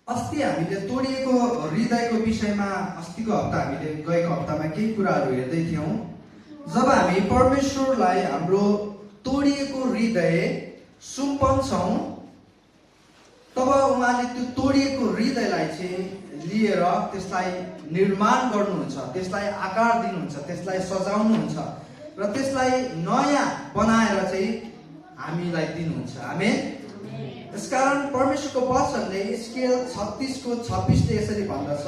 अस्ति हामीले तोडिएको हृदयको विषयमा अस्तिको हप्ता हामीले गएको हप्तामा केही कुराहरू हेर्दै थियौँ। जब हामी परमेश्वरलाई हाम्रो तोडिएको हृदय सुम्पन्छौँ तब उहाँले त्यो तोडिएको हृदयलाई चाहिँ लिएर त्यसलाई निर्माण गर्नुहुन्छ, त्यसलाई आकार दिनुहुन्छ, त्यसलाई सजाउनुहुन्छ र त्यसलाई नयाँ बनाएर चाहिँ हामीलाई दिनुहुन्छ। आमेन। त्यसकारण परमेश्वरको वचनले स्केल 36:26 यसरी भन्दछ,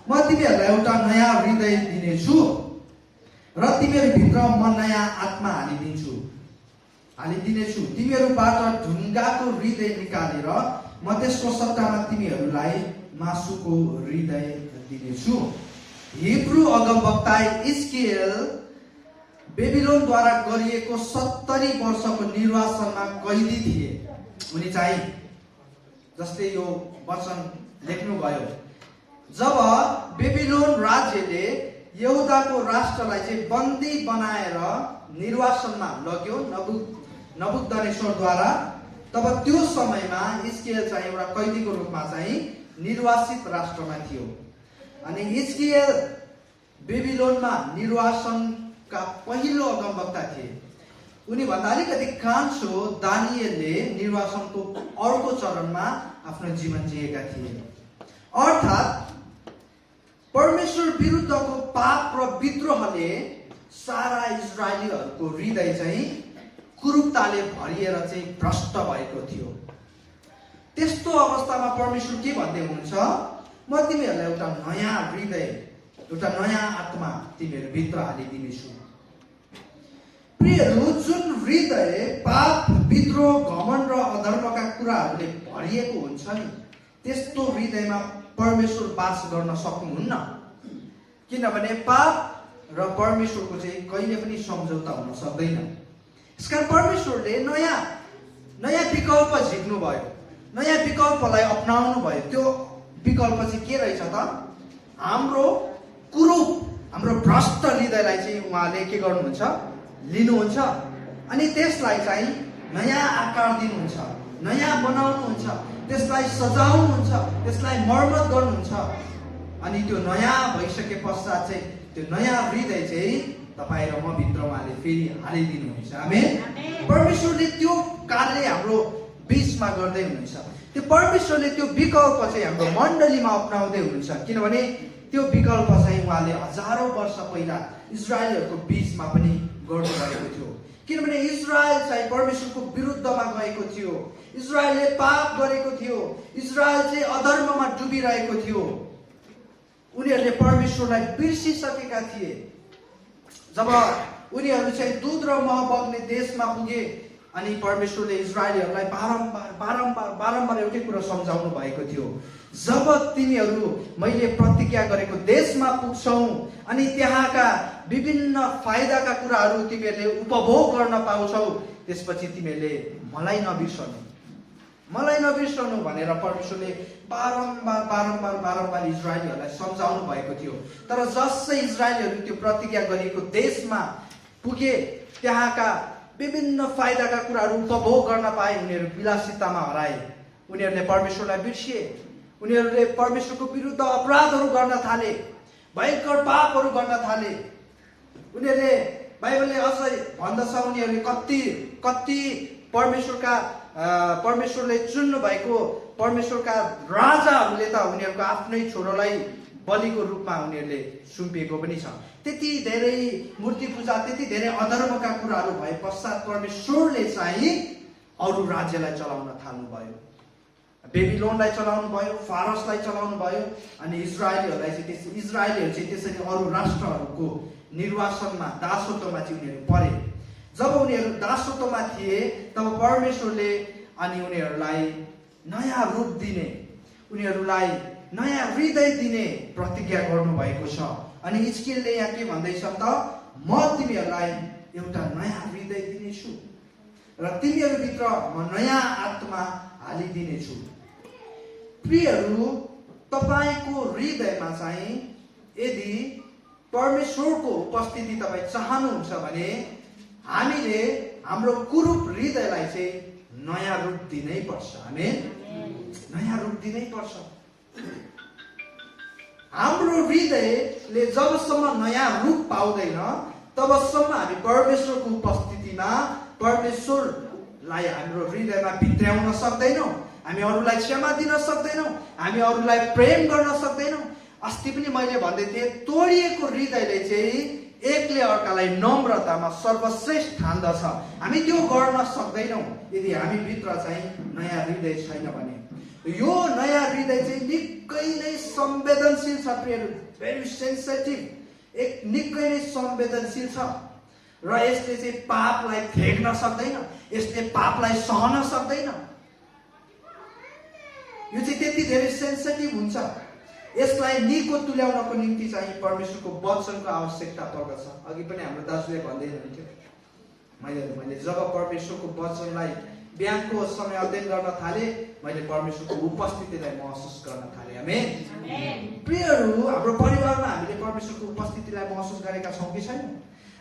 म तिमीहरूलाई एउटा नयाँ हृदय दिनेछु र तिमीहरूभित्र म नयाँ आत्मा हालिदिनेछु। तिमीहरूबाट ढुङ्गाको हृदय निकालेर म त्यसको सट्टामा तिमीहरूलाई मासुको हृदय दिनेछु। हिब्रू अगमवक्ता इस्किएल बेबिलोनद्वारा गरिएको 70 वर्षको निर्वासनमा कैदी थिए। उनी चाहिँ जस्तै यो वचन लेख्नुभयो, जब बेबिलोन राज्यले यहुदाको राष्ट्रलाई चाहिँ बन्दी बनाएर निर्वासनमा लग्यो नबुकदनेश्वरद्वारा, तब त्यो समयमा इस्किएल चाहिँ एउटा कैदीको रूपमा चाहिँ निर्वासित राष्ट्रमा थियो। अनि इस्किएल बेबिलोनमा निर्वासनका पहिलो अगमवक्ता थिए। उनी भन्दा अलिकति कान्छो दानिएलले निर्वासनको अर्को चरणमा आफ्नो जीवन जिएका थिए। अर्थात् परमेश्वर विरुद्धको पाप र विद्रोहले सारा इजरायलीहरूको हृदय चाहिँ कुरूपताले भरिएर चाहिँ भ्रष्ट भएको थियो। त्यस्तो अवस्थामा परमेश्वर के भन्दै हुनुहुन्छ, म तिमीहरूलाई एउटा नयाँ हृदय, एउटा नयाँ आत्मा तिमीहरूभित्र हालिदिनेछु। प्रियहरू, जुन हृदय पाप, विद्रोह, घमण्ड र अधर्मका कुराहरूले भरिएको हुन्छ नि, त्यस्तो हृदयमा परमेश्वर वास गर्न सक्नुहुन्न। किनभने पाप र परमेश्वरको चाहिँ कहिले पनि सम्झौता हुन सक्दैन। यसकारण परमेश्वरले नयाँ विकल्प झिक्नु भयो, नयाँ विकल्पलाई अपनाउनु भयो। त्यो विकल्प चाहिँ के रहेछ त? हाम्रो कुरूप, हाम्रो भ्रष्ट हृदयलाई चाहिँ उहाँले के गर्नुहुन्छ, लिनुहुन्छ अनि त्यसलाई चाहिँ नयाँ आकार दिनुहुन्छ, नयाँ बनाउनुहुन्छ, त्यसलाई सजाउनुहुन्छ, त्यसलाई मर्मत गर्नुहुन्छ। अनि त्यो नयाँ भइसके पश्चात चाहिँ त्यो नयाँ हृदय चाहिँ तपाईँ र म भित्र उहाँले फेरि हालिदिनुहुन्छ। आमेन। परमेश्वरले त्यो कार्य हाम्रो बीचमा गर्दै हुनुहुन्छ। त्यो परमेश्वरले त्यो विकल्प चाहिँ हाम्रो मण्डलीमा अपनाउँदै हुनुहुन्छ। किनभने त्यो विकल्प चाहिँ उहाँले हजारौं वर्ष पहिला इजरायलहरूको बीचमा पनि गर्नुभएको थियो। किनभने इजरायल चाहिँ परमेश्वरको विरुद्धमा गएको थियो, इजरायलले पाप गरेको थियो, इजरायल चाहिँ अधर्ममा डुबिरहेको थियो। उनीहरूले परमेश्वरलाई बिर्सिसकेका थिए। जब उनीहरू चाहिँ दूध र मह बग्ने देशमा पुगे अनि परमेश्वरले इजरायलीहरूलाई बारम्बार एउटै कुरा सम्झाउनु भएको थियो, जब तिमीहरू मैले प्रतिज्ञा गरेको देशमा पुग्छौ अनि त्यहाँका विभिन्न फाइदाका कुराहरू तिमीहरूले उपभोग गर्न पाउँछौ, त्यसपछि तिमीहरूले मलाई नबिर्सनु भनेर परमेश्वरले बारम्बार इजरायलीहरूलाई सम्झाउनु भएको थियो। तर जसै इजरायलीहरू त्यो प्रतिज्ञा गरिएको देशमा पुगे, त्यहाँका विभिन्न फाइदाका कुराहरू उपभोग गर्न पाए, उनीहरू विलासितामा हराए। उनीहरूले परमेश्वरलाई बिर्सिए, उनीहरूले परमेश्वरको विरुद्ध अपराधहरू गर्न थाले, भयङ्कर पापहरू गर्न थाले। उनीहरूले, बाइबलले अझै भन्दछ, उनीहरूले कति परमेश्वरले चुन्नु भएको परमेश्वरका राजाहरूले त उनीहरूको आफ्नै छोरोलाई बलिको रूपमा उनीहरूले सुम्पिएको पनि छ। त्यति धेरै मूर्ति पूजा, त्यति धेरै अधर्मका कुराहरू भए पश्चात परमेश्वरले चाहिँ अरू राज्यलाई चलाउन थाल्नुभयो। बेबिलोनलाई चलाउनु भयो, फारसलाई चलाउनु भयो अनि इजरायलीहरू चाहिँ त्यसरी अरू राष्ट्रहरूको निर्वासनमा, दासत्वमा चाहिँ उनीहरू परे। जब उनीहरू दासत्वमा थिए तब परमेश्वरले अनि उनीहरूलाई नयाँ रूप दिने, उनीहरूलाई नयाँ हृदय दिने प्रतिज्ञा गर्नुभएको छ। अनि इस्किएलले यहाँ के भन्दैछ त, म तिमीहरूलाई एउटा नयाँ हृदय दिनेछु र तिमीहरूभित्र म नयाँ आत्मा हालिदिनेछु। प्रियहरू, तपाईको हृदयमा चाहिँ यदि परमेश्वरको उपस्थिति तपाईँ चाहनुहुन्छ भने हामीले हाम्रो कुरूप हृदयलाई चाहिँ नयाँ रूप दिनै पर्छ। आमेन। नयाँ रूप दिनै पर्छ। हाम्रो हृदयले जबसम्म नयाँ रूप पाउँदैन तबसम्म हामी परमेश्वरको उपस्थितिमा परमेश्वरलाई हाम्रो हृदयमा भित्र्याउन सक्दैनौँ, हामी अरूलाई क्षमा दिन सक्दैनौँ, हामी अरूलाई प्रेम गर्न सक्दैनौँ। अस्ति पनि मैले भन्दै थिएँ, तोडिएको हृदयले चाहिँ एकले अर्कालाई नम्रतामा सर्वश्रेष्ठ ठान्दछ। हामी त्यो गर्न सक्दैनौँ यदि हामी भित्र चाहिँ नयाँ हृदय छैन भने। यो नयाँ हृदय चाहिँ निकै नै संवेदनशील छ प्रियहरू, भेरी सेन्सिटिभ, एक निकै नै संवेदनशील छ र यसले चाहिँ पापलाई फेक्न सक्दैन, यसले पापलाई सहन सक्दैन। यो चाहिँ त्यति धेरै सेन्सिटिभ हुन्छ। यसलाई निको तुल्याउनको निम्ति चाहिँ परमेश्वरको वचनको आवश्यकता पर्दछ। अघि पनि हाम्रो दाजुले भन्दै हुनुहुन्थ्यो, मैले जब परमेश्वरको वचनलाई बिहानको समय अध्ययन गर्न थाले, मैले परमेश्वरको उपस्थितिलाई महसुस गर्न थालेँ। आमेन। प्रियहरू, हाम्रो परिवारमा हामीले परमेश्वरको उपस्थितिलाई महसुस गरेका छौँ कि छैनौँ?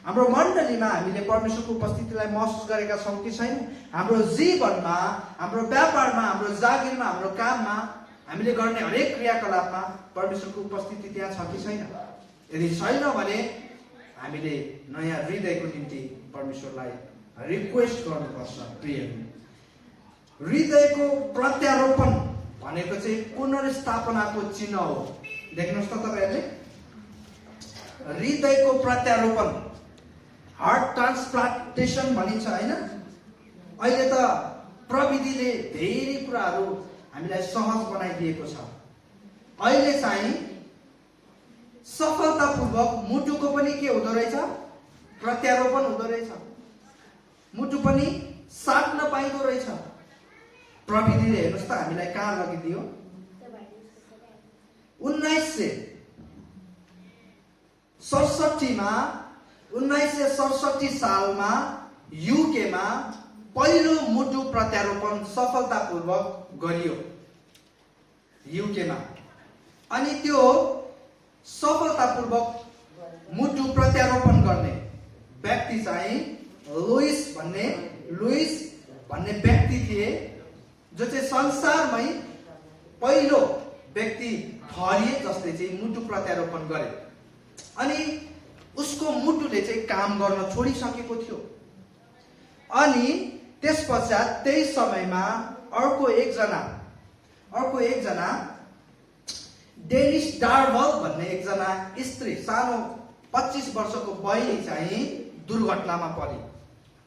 हाम्रो मण्डलीमा हामीले परमेश्वरको उपस्थितिलाई महसुस गरेका छौँ कि छैनौँ? हाम्रो जीवनमा, हाम्रो व्यापारमा, हाम्रो जागिरमा, हाम्रो काममा, हामीले गर्ने हरेक क्रियाकलापमा परमेश्वरको उपस्थिति त्यहाँ छ कि छैन? यदि छैन भने हामीले नयाँ हृदयको निम्ति परमेश्वरलाई रिक्वेस्ट गर्नुपर्छ। प्रियहरू, हृदयको प्रत्यारोपण भनेको चाहिँ पुनर्स्थापनाको चिन्ह हो। देख्नुहोस् त तपाईँहरूले, हृदयको प्रत्यारोपण, हार्ट ट्रान्सप्लान्टेसन भनिन्छ होइन? अहिले त प्रविधिले धेरै कुराहरू हामीलाई सहज बनाइदिएको छ। अहिले चाहिँ सफलतापूर्वक मुटुको पनि के हुँदो रहेछ? प्रत्यारोपण हुँदो रहेछ। मुटु पनि साट्न पाइँदो रहेछ। प्रविधिले हेर्नुहोस् त हामीलाई कहाँ लगिदियो? 1967 सालमा युकेमा पहिलो मुटु प्रत्यारोपण सफलतापूर्वक गरियो युकेमा। अनि त्यो सफलतापूर्वक मुटु प्रत्यारोपण गर्ने व्यक्ति चाहिँ लुइस भन्ने व्यक्ति थिए, जो चाहिँ संसारमै पहिलो व्यक्ति ठहरिए जसले चाहिँ मुटु प्रत्यारोपण गरे। अनि उसको मुटुले चाहिँ काम गर्न छोडिसकेको थियो। अनि त्यसपश्चात त्यही समयमा अर्को एकजना डेनिस डार्भल भन्ने एकजना स्त्री, सानो 25 वर्षको बहिनी चाहिँ दुर्घटनामा परे।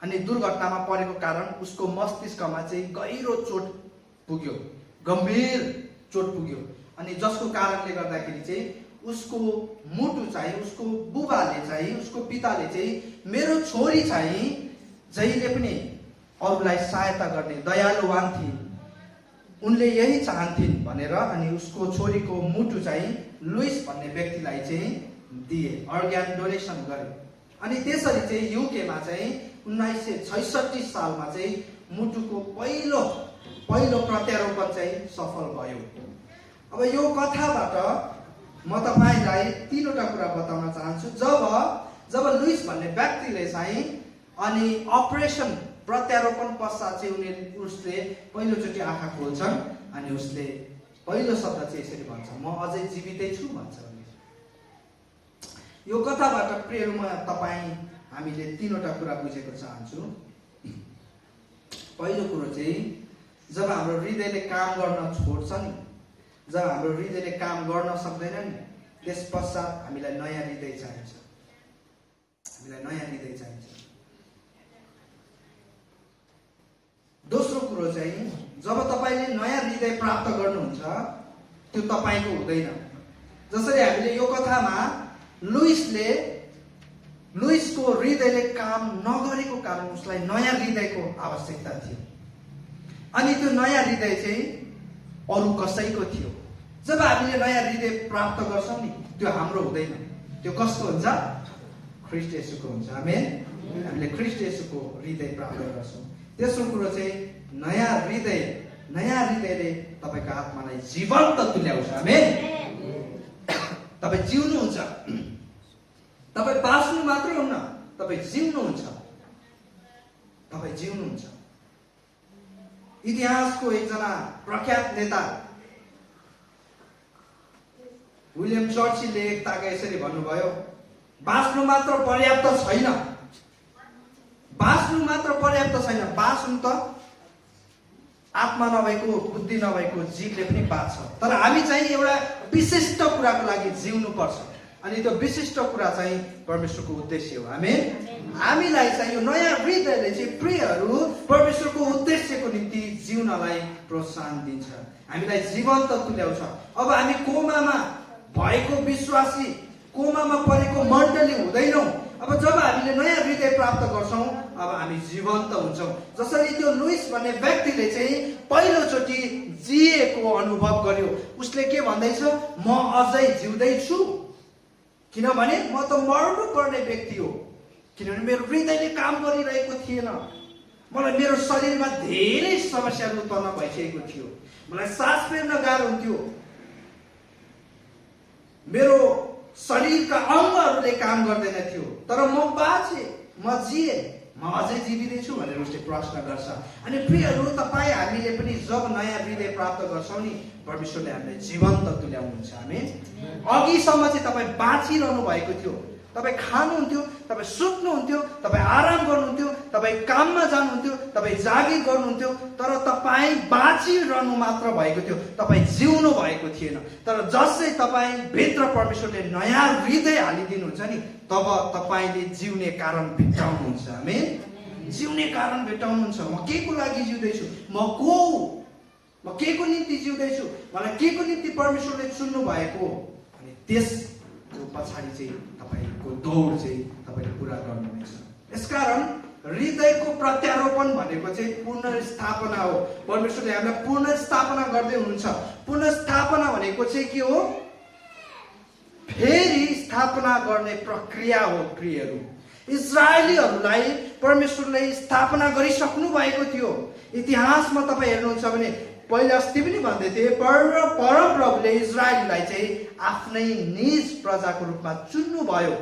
अनि दुर्घटनामा परेको कारण उसको मस्तिष्कमा चाहिँ गहिरो चोट पुग्यो, गम्भीर चोट पुग्यो। अनि जसको कारणले गर्दाखेरि चाहिँ उसको मुटु चाहिँ, उसको बुबाले चाहिँ, उसको पिताले चाहिँ मेरो छोरी चाहिँ जहिले पनि अरूलाई सहायता गर्ने दयालुवान थिइन्, उनले यही चाहन्थिन् भनेर अनि उसको छोरीको मुटु चाहिँ लुइस भन्ने व्यक्तिलाई चाहिँ दिए, अर्ग्यान डोनेसन गरे। अनि त्यसरी चाहिँ युकेमा चाहिँ 1966 सालमा चाहिँ मुटुको पहिलो प्रत्यारोपण चाहिँ सफल भयो। अब यो कथाबाट म तपाईलाई तीनवटा कुरा बताउन चाहन्छु। जब लुइस भन्ने व्यक्तिले चाहिँ अनि अपरेसन प्रत्यारोपण पश्चात चाहिँ उसले पहिलोचोटि आँखा खोल्छन् अनि उसले पहिलो शब्द चाहिँ यसरी भन्छ, म अझै जीवितै छु भन्छ। यो कथाबाट प्रियहरू, हामीले तीनवटा कुरा बुझेको चाहन्छु। पहिलो कुरो चाहिँ जब हाम्रो हृदयले काम गर्न छोड्छ नि, जब हाम्रो हृदयले काम गर्न सक्दैन नि, त्यस पश्चात हामीलाई नयाँ हृदय चाहिन्छ। दोस्रो कुरो चाहिँ जब तपाईँले नयाँ हृदय प्राप्त गर्नुहुन्छ त्यो तपाईँको हुँदैन। जसरी हामीले यो कथामा लुइसको हृदयले काम नगरेको कारण उसलाई नयाँ हृदयको आवश्यकता थियो। अनि त्यो नयाँ हृदय चाहिँ अरू कसैको थियो। जब हामीले नयाँ हृदय प्राप्त गर्छौँ नि, त्यो हाम्रो हुँदैन, त्यो कसको हुन्छ? ख्रीष्ट येशूको हुन्छ। आमेन। हामीले ख्रीष्ट येशूको हृदय प्राप्त गर्छौँ। तेस्रो कुरो चाहिँ नयाँ हृदयले तपाईँको आत्मालाई जीवन्त तुल्याउँछ। आमेन। तपाईँ जिउनुहुन्छ, तपाईँ बाँच्नु मात्र हुन्न, तपाईँ जिउनुहुन्छ। इतिहासको एकजना प्रख्यात नेता विलियम चर्चिलले एकताका यसरी भन्नुभयो, बाँच्नु मात्र पर्याप्त छैन, बाँच्नु मात्र पर्याप्त छैन, बाँच्नु त आत्मा नभएको, बुद्धि नभएको जीवले पनि बाँच्छ। तर हामी चाहिँ एउटा विशिष्ट कुराको लागि जिउनु पर्छ, अनि त्यो विशिष्ट कुरा चाहिँ परमेश्वरको उद्देश्य हो। हामीलाई चाहिँ यो नयाँ हृदयले चाहिँ प्रियहरू परमेश्वरको उद्देश्यको निम्ति जिउनलाई प्रोत्साहन दिन्छ, हामीलाई जीवन्त तुल्याउँछ। अब हामी कोमामा भएको विश्वासी, कोमामा परेको मण्डली हुँदैनौँ। अब जब हामीले नयाँ हृदय प्राप्त गर्छौँ, अब हामी जीवन्त हुन्छौँ। जसरी त्यो लुइस भन्ने व्यक्तिले चाहिँ पहिलोचोटि जिएको अनुभव गर्यो, उसले के भन्दैछ, म अझै जिउँदैछु, किनभने म त मर्नु पर्ने व्यक्ति हो, किनभने मेरो हृदयले काम गरिरहेको थिएन, मलाई मेरो शरीरमा धेरै समस्याहरू उत्पन्न भइसकेको थियो, मलाई सास फेर्न गाह्रो हुन्थ्यो, मेरो शरीरका अङ्गहरूले काम गर्दैन थियो, तर म बाँचे, म जिए, म अझै जीवित छु भनेर उसले प्रश्न गर्छ। अनि प्रियहरू, तपाईँ हामीले पनि जब नयाँ हृदय प्राप्त गर्छौँ नि, परमेश्वरले हामीलाई जीवन्त तुल्याउनुहुन्छ। आमेन। अघिसम्म चाहिँ तपाईँ बाँचिरहनु भएको थियो, तपाईँ खानुहुन्थ्यो, तपाईँ सुत्नुहुन्थ्यो, तपाईँ आराम गर्नुहुन्थ्यो, तपाईँ काममा जानुहुन्थ्यो, तपाईँ जागिर गर्नुहुन्थ्यो, तर तपाईँ बाँचिरहनु मात्र भएको थियो, तपाईँ जिउनु भएको थिएन। तर जसै तपाईँ भित्र परमेश्वरले नयाँ हृदय हालिदिनुहुन्छ नि, तब तपाईँले जिउने कारण भेट्टाउनुहुन्छ। आमेन। जिउने कारण भेट्टाउनुहुन्छ। म के को लागि जिउँदैछु, म को, म के को निम्ति जिउँदैछु, मलाई के को निम्ति परमेश्वरले चुन्नु भएको, अनि त्यसको पछाडि चाहिँ तपाईँको दौड चाहिँ तपाईँले पुरा गर्नुहुनेछ। यसकारण हृदयको प्रत्यारोपण भनेको चाहिँ पुनर्स्थापना हो। परमेश्वरले हामीलाई पुनर्स्थापना गर्दै हुनुहुन्छ। पुनर्स्थापना भनेको चाहिँ के हो, फेरि स्थापना गर्ने प्रक्रिया हो। प्रियहरू, इजरायलीहरूलाई परमेश्वरले स्थापना गरिसक्नु भएको थियो। इतिहासमा तपाईँ हेर्नुहुन्छ भने पहिले अस्ति पनि भन्दै थिए, परमप्रभुले इजरायलीलाई चाहिँ आफ्नै निज प्रजाको रूपमा चुन्नु भयो।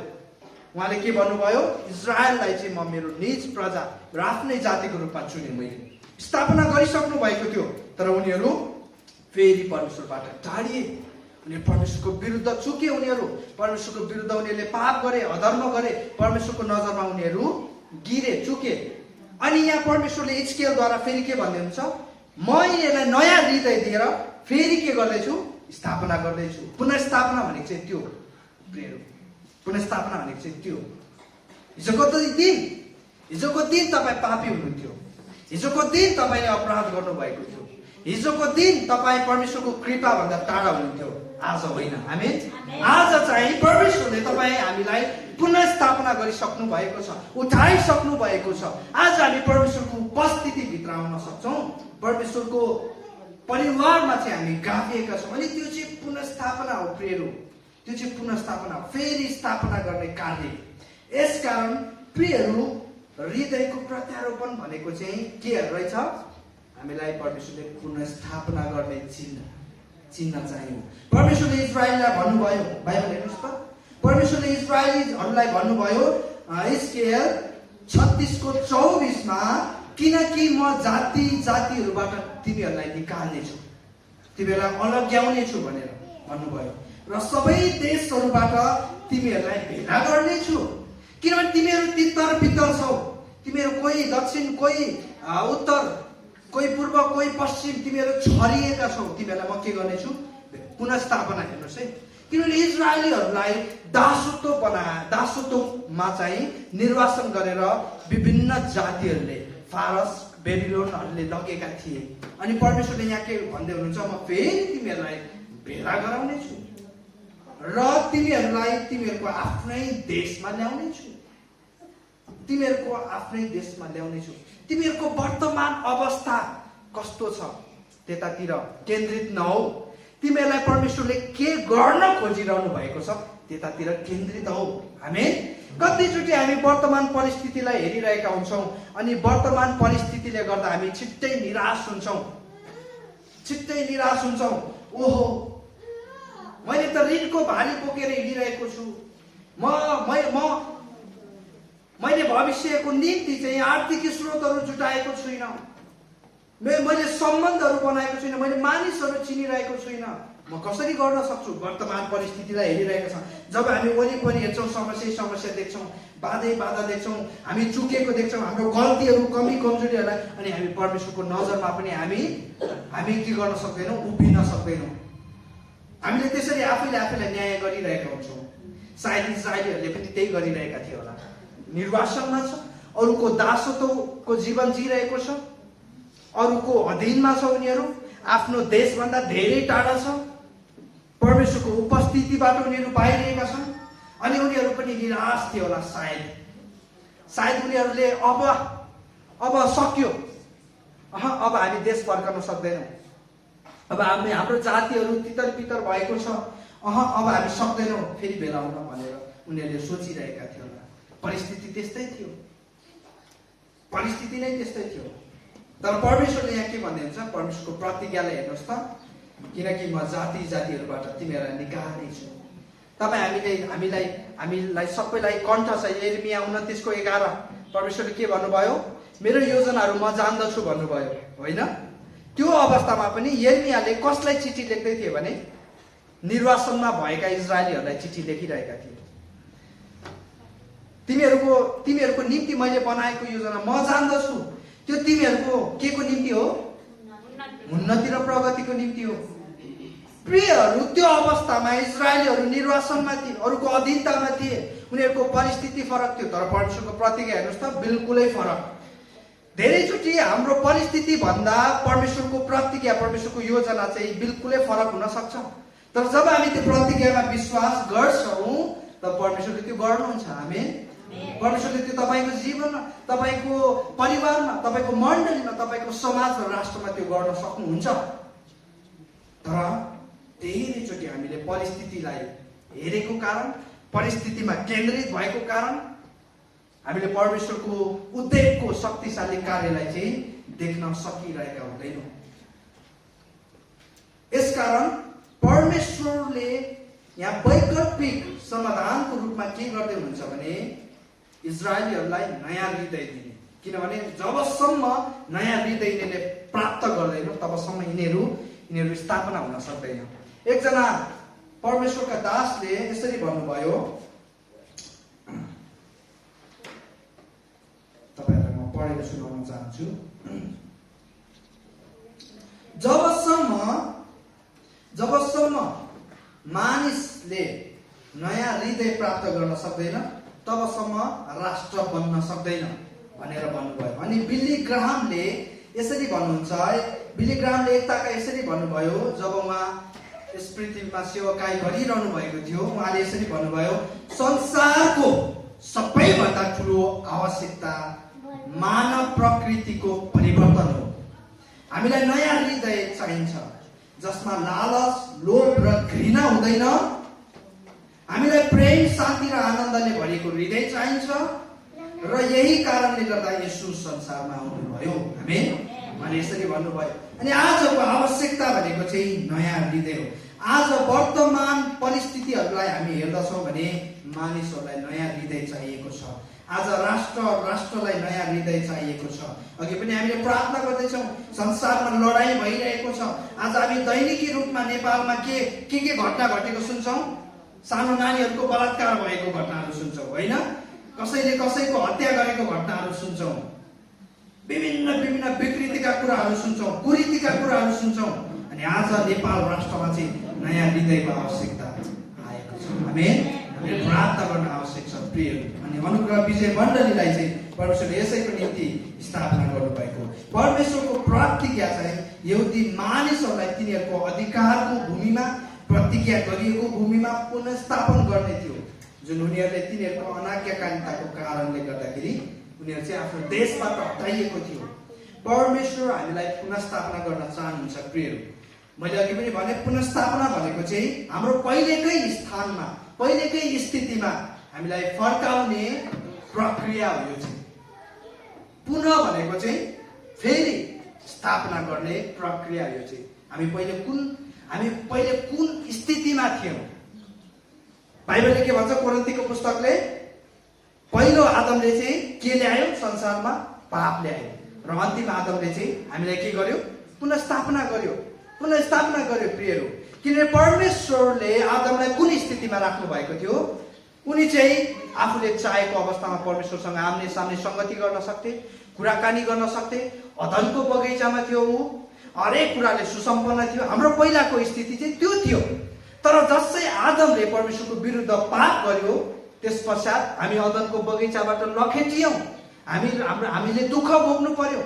उहाँले के भन्नुभयो, इजरायललाई चाहिँ म मेरो निज प्रजा र आफ्नै जातिको रूपमा चुने मैले। स्थापना गरिसक्नु भएको थियो, तर उनीहरू फेरि परमेश्वरबाट टाढिए, उनीहरू परमेश्वरको विरुद्ध चुके, उनीहरू परमेश्वरको विरुद्ध उनीहरूले पाप गरे, अधर्म गरे, परमेश्वरको नजरमा उनीहरू गिरे, चुके। अनि यहाँ परमेश्वरले हिजकियलद्वारा फेरि के भन्दै हुन्छ, म यिनीहरूलाई नयाँ हृदय दिएर फेरि के गर्दैछु, स्थापना गर्दैछु। पुनर्स्थापना भनेको चाहिँ त्यो प्रियहरू, पुनर्स्थापना भनेको चाहिँ त्यो। हिजोको दिन तपाईँ पापी हुनुहुन्थ्यो, हिजोको दिन तपाईँले अपराध गर्नुभएको थियो, हिजोको दिन तपाईँ परमेश्वरको कृपाभन्दा टाढा हुनुहुन्थ्यो, आज होइन। आमेन। आज चाहिँ परमेश्वरले तपाईँ हामीलाई पुनर्स्थापना गरिसक्नु भएको छ, उठाइसक्नु भएको छ। आज हामी परमेश्वरको उपस्थितिभित्र आउन सक्छौँ, परमेश्वरको परिवारमा चाहिँ हामी गाभिएका छौँ। अनि त्यो चाहिँ पुनर्स्थापना हो प्रियहरू, त्यो चाहिँ पुनर्स्थापना हो, फेरि स्थापना गर्ने कार्य। यसकारण प्रियहरू, हृदयको प्रत्यारोपण भनेको चाहिँ के रहेछ, हामीलाई परमेश्वरले पुनर्स्थापना गर्ने चिन्ह चाहियो। परमेश्वरले इजरायललाई भन्नुभयो, बाइबल हेर्नुहोस् त, परमेश्वरले इजरायलीहरूलाई भन्नुभयो हिजकियल 36:24 किनकि म जाति जातिहरूबाट तिमीहरूलाई निकाल्नेछु, तिमीहरूलाई अलग्याउनेछु भनेर भन्नुभयो, र सबै देशहरूबाट तिमीहरूलाई भेला गर्नेछु, किनभने तिमीहरू तितर पित्तर छौ, तिमीहरू कोही दक्षिण, कोही उत्तर, कोही पूर्व, कोही पश्चिम, तिमीहरू छरिएका छौ, तिमीहरूलाई म के गर्नेछु, पुनर्स्थापना। हेर्नुहोस् है, किनभने इजरायलीहरूलाई दासत्वमा चाहिँ निर्वासन गरेर विभिन्न जातिहरूले, फारस, बेबिलोनहरूले लगेका थिए। अनि परमेश्वरले यहाँ के भन्दै हुनुहुन्छ, म फेरि तिमीहरूलाई भेला गराउनेछु र तिमीहरूलाई तिमीहरूको आफ्नै देशमा ल्याउनेछु, तिमीहरूको आफ्नै देशमा ल्याउनेछु। तिमीहरूको वर्तमान अवस्था कस्तो छ त्यतातिर केन्द्रित नहौ, तिमीहरूलाई परमेश्वरले के गर्न खोजिरहनु भएको छ त्यतातिर केन्द्रित हौ। आमेन। कतिचोटि हामी वर्तमान परिस्थितिलाई हेरिरहेका हुन्छौँ, अनि वर्तमान परिस्थितिले गर्दा हामी छिट्टै निराश हुन्छौँ। ओहो, मैले त ऋणको भारी बोकेर हिँडिरहेको छु, मैले भविष्यको निम्ति चाहिँ आर्थिक स्रोतहरू जुटाएको छुइनँ, मैले सम्बन्धहरू बनाएको छुइनँ, मैले मानिसहरू चिनिरहेको छुइनँ। म कसरी गर्न सक्छु? वर्तमान परिस्थितिलाई हेरिरहेका छौँ। जब हामी वरिपरि हेर्छौँ, समस्या देख्छौँ, बाधा देख्छौँ, हामी चुकेको देख्छौँ, हाम्रो गल्तीहरू कमी कमजोरीहरूलाई, अनि हामी परमेश्वरको नजरमा पनि हामी के गर्न सक्दैनौँ? उभिन सक्दैनौँ। हामीले त्यसरी आफैलाई न्याय गरिरहेका हुन्छौँ। सायद इजरायलीहरूले पनि त्यही गरिरहेका थिए होला। निर्वासनमा छ, अरूको दासत्वको जीवन जिरहेको छ, अरूको अधीनमा छ, उनीहरू आफ्नो देशभन्दा धेरै टाढा छ, परमेश्वरको उपस्थितिबाट उनीहरू बाहिरिएका छन्। अनि उनीहरू पनि निराश थियो होला। सायद उनीहरूले अब सक्यो, अब हामी देश फर्कन सक्दैनौँ, अब हाम्रो जातिहरू तितर पितर भएको छ, अब हामी सक्दैनौँ फेरि भेला हुन भनेर उनीहरूले सोचिरहेका थियो होला। परिस्थिति त्यस्तै थियो, परिस्थिति नै त्यस्तै थियो। तर परमेश्वरले यहाँ के भन्नुहुन्छ? परमेश्वरको प्रतिज्ञालाई हेर्नुहोस् त, किनकि म जातिहरूबाट तिमीहरूलाई निकाल्नेछु। तपाईँ हामीलाई सबैलाई कण्ठ छ। यिर्मिया 29:11 परमेश्वरले के भन्नुभयो? मेरो योजनाहरू म जान्दछु भन्नुभयो, होइन? त्यो अवस्थामा पनि यिर्मियाले कसलाई चिठी लेख्दै थियो भने निर्वासनमा भएका इजरायलीहरूलाई चिठी लेखिरहेका थिए। तिमीहरूको निम्ति मैले बनाएको योजना म जान्दछु, त्यो तिमीहरूको के को निम्ति हो? उन्नति र प्रगतिको निम्ति हो। प्रियहरू, त्यो अवस्थामा इजरायलीहरू निर्वासनमा थिए, अरूको अधीनतामा थिए, उनीहरूको परिस्थिति फरक थियो। तर परमेश्वरको प्रतिज्ञा हेर्नुहोस् त, बिल्कुलै फरक। धेरैचोटि हाम्रो परिस्थिति भन्दा परमेश्वरको प्रतिज्ञा, परमेश्वरको योजना चाहिँ बिल्कुलै फरक हुन सक्छ। तर जब हामी त्यो प्रतिज्ञामा विश्वास गर्छौँ, तब परमेश्वरले त्यो गर्नुहुन्छ। आमेन। परमेश्वरले त्यो तपाईँको जीवनमा, तपाईँको परिवारमा, तपाईँको मण्डलीमा, तपाईँको समाज र राष्ट्रमा त्यो गर्न सक्नुहुन्छ। तर धेरैचोटि हामीले परिस्थितिलाई हेरेको कारण, परिस्थितिमा केन्द्रित भएको कारण हामीले परमेश्वरको उद्योगको शक्तिशाली कार्यलाई चाहिँ देख्न सकिरहेका हुँदैनौँ। यसकारण परमेश्वरले यहाँ वैकल्पिक समाधानको रूपमा के गर्दै हुनुहुन्छ भने इजरायलीहरूलाई नयाँ हृदय दिने। किनभने जबसम्म नयाँ हृदय यिनीहरूले प्राप्त गर्दैन, तबसम्म यिनीहरू स्थापना हुन सक्दैन। एकजना परमेश्वरका दासले यसरी भन्नुभयो, तपाईहरुलाई म पढेर सुनाउन चाहन्छु। जबसम्म मानिसले नयाँ हृदय प्राप्त गर्न सक्दैन, तबसम्म राष्ट्र बन्न सक्दैन भनेर भन्नुभयो। अनि बिली ग्राहमले यसरी भन्नुहुन्छ, बिली ग्राहमले एकताका यसरी भन्नुभयो, जब उहाँ यस पृथ्वीमा सेवाकाई गरिरहनु भएको थियो, उहाँले यसरी भन्नुभयो, संसारको सबैभन्दा ठुलो आवश्यकता मानव प्रकृतिको परिवर्तन हो। हामीलाई नयाँ हृदय चाहिन्छ जसमा लालच, लोभ र घृणा हुँदैन। हामीलाई प्रेम, शान्ति र आनन्दले भरिएको हृदय चाहिन्छ। र यही कारणले गर्दा येशू संसारमा आउनुभयो। आमेन। उहाँले यसरी भन्नुभयो। अनि आजको आवश्यकता भनेको चाहिँ नयाँ हृदय हो। आज वर्तमान परिस्थितिहरूलाई हामी हेर्दछौँ भने मानिसहरूलाई नयाँ हृदय चाहिएको छ। आज राष्ट्रलाई नयाँ हृदय चाहिएको छ। अघि पनि हामीले प्रार्थना गर्दैछौँ, संसारमा लडाईँ भइरहेको छ। आज हामी दैनिकी रूपमा नेपालमा के घटना घटेको सुन्छौँ? सानो नानीहरूको बलात्कार भएको घटनाहरू सुन्छौँ, होइन? कसैले कसैको हत्या गरेको घटनाहरू सुन्छौँ, विभिन्न विकृतिका कुराहरू सुन्छौँ, कुरीतिका कुराहरू सुन्छौँ। अनि आज नेपाल राष्ट्रमा चाहिँ नयाँ हृदयको आवश्यकता आएको छ। आमेन। हामीले प्रार्थना गर्न आवश्यक छ प्रिय। अनि अनुग्रह विजय मण्डलीलाई चाहिँ परमेश्वरले यसैको निम्ति स्थापना गर्नुभएको। परमेश्वरको प्रतिज्ञा चाहिँ यहुदी मानिसहरूलाई तिनीहरूको अधिकारको भूमिमा, प्रतिज्ञा गरिएको भूमिमा पुनर्स्थापन गर्ने थियो, जुन उनीहरूले तिनीहरूको अनाज्ञाकारिताको कारणले गर्दाखेरि उनीहरू चाहिँ आफ्नो देशबाट हटाइएको थियो। परमेश्वर हामीलाई पुनर्स्थापना गर्न चाहनुहुन्छ प्रिय। मैले अघि पनि भने, पुनर्स्थापना भनेको चाहिँ हाम्रो पहिलेकै स्थानमा, पहिलेकै स्थितिमा हामीलाई फर्काउने प्रक्रिया हो। यो चाहिँ पुनः भनेको चाहिँ फेरि स्थापना गर्ने प्रक्रिया। यो चाहिँ हामी पहिले कुन स्थितिमा थियौँ? बाइबलले के भन्छ? कोरिन्थीको पुस्तकले पहिलो आदमले चाहिँ के ल्यायो संसारमा? पाप ल्यायो। र अन्तिम आदमले चाहिँ हामीलाई के गर्यो? पुनर्स्थापना गर्यो प्रियहरू। किनभने परमेश्वरले आदमलाई कुन स्थितिमा राख्नु भएको थियो? उनी चाहिँ आफूले चाहेको अवस्थामा परमेश्वरसँग आम्ने सामने संगति गर्न सक्थे, कुराकानी गर्न सक्थे। अदनको बगैँचामा थियो ऊ, हरेक कुराले सुसम्पन्न थियो। हाम्रो पहिलाको स्थिति चाहिँ त्यो थियो। तर जसै आदमले परमेश्वरको विरुद्ध पाप गर्यो, त्यस पश्चात हामी अदनको बगैँचाबाट लखेटियौँ। हामीले दुःख भोग्नु पर्यो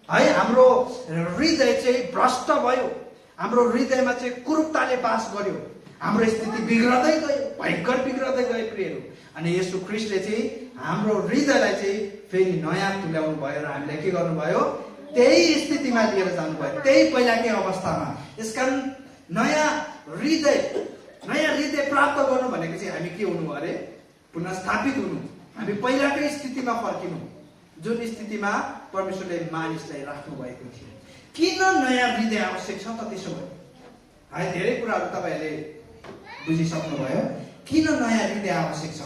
है। हाम्रो हृदय चाहिँ भ्रष्ट भयो, हाम्रो हृदयमा चाहिँ कुरूपताले बास गर्यो, हाम्रो स्थिति बिग्रदै गयो, भयङ्कर बिग्रदै गयो प्रियहरू। अनि येशू ख्रीष्टले चाहिँ हाम्रो हृदयलाई चाहिँ फेरि नयाँ तुल्याउनु भयो र हामीलाई के गर्नुभयो? त्यही स्थितिमा लिएर जानुभयो, त्यही पहिलाकै अवस्थामा। यसकारण नयाँ हृदय प्राप्त गर्नु भनेको चाहिँ हामी के हुनु अरे? पुनर्स्थापित हुनु, हामी पहिलाकै स्थितिमा फर्किनु, जुन स्थितिमा परमेश्वरले मानिसलाई राख्नु भएको थियो। किन नयाँ हृदय आवश्यक छ त? त्यसो भयो है, धेरै कुराहरू तपाईँहरूले बुझिसक्नुभयो। किन नयाँ हृदय आवश्यक छ?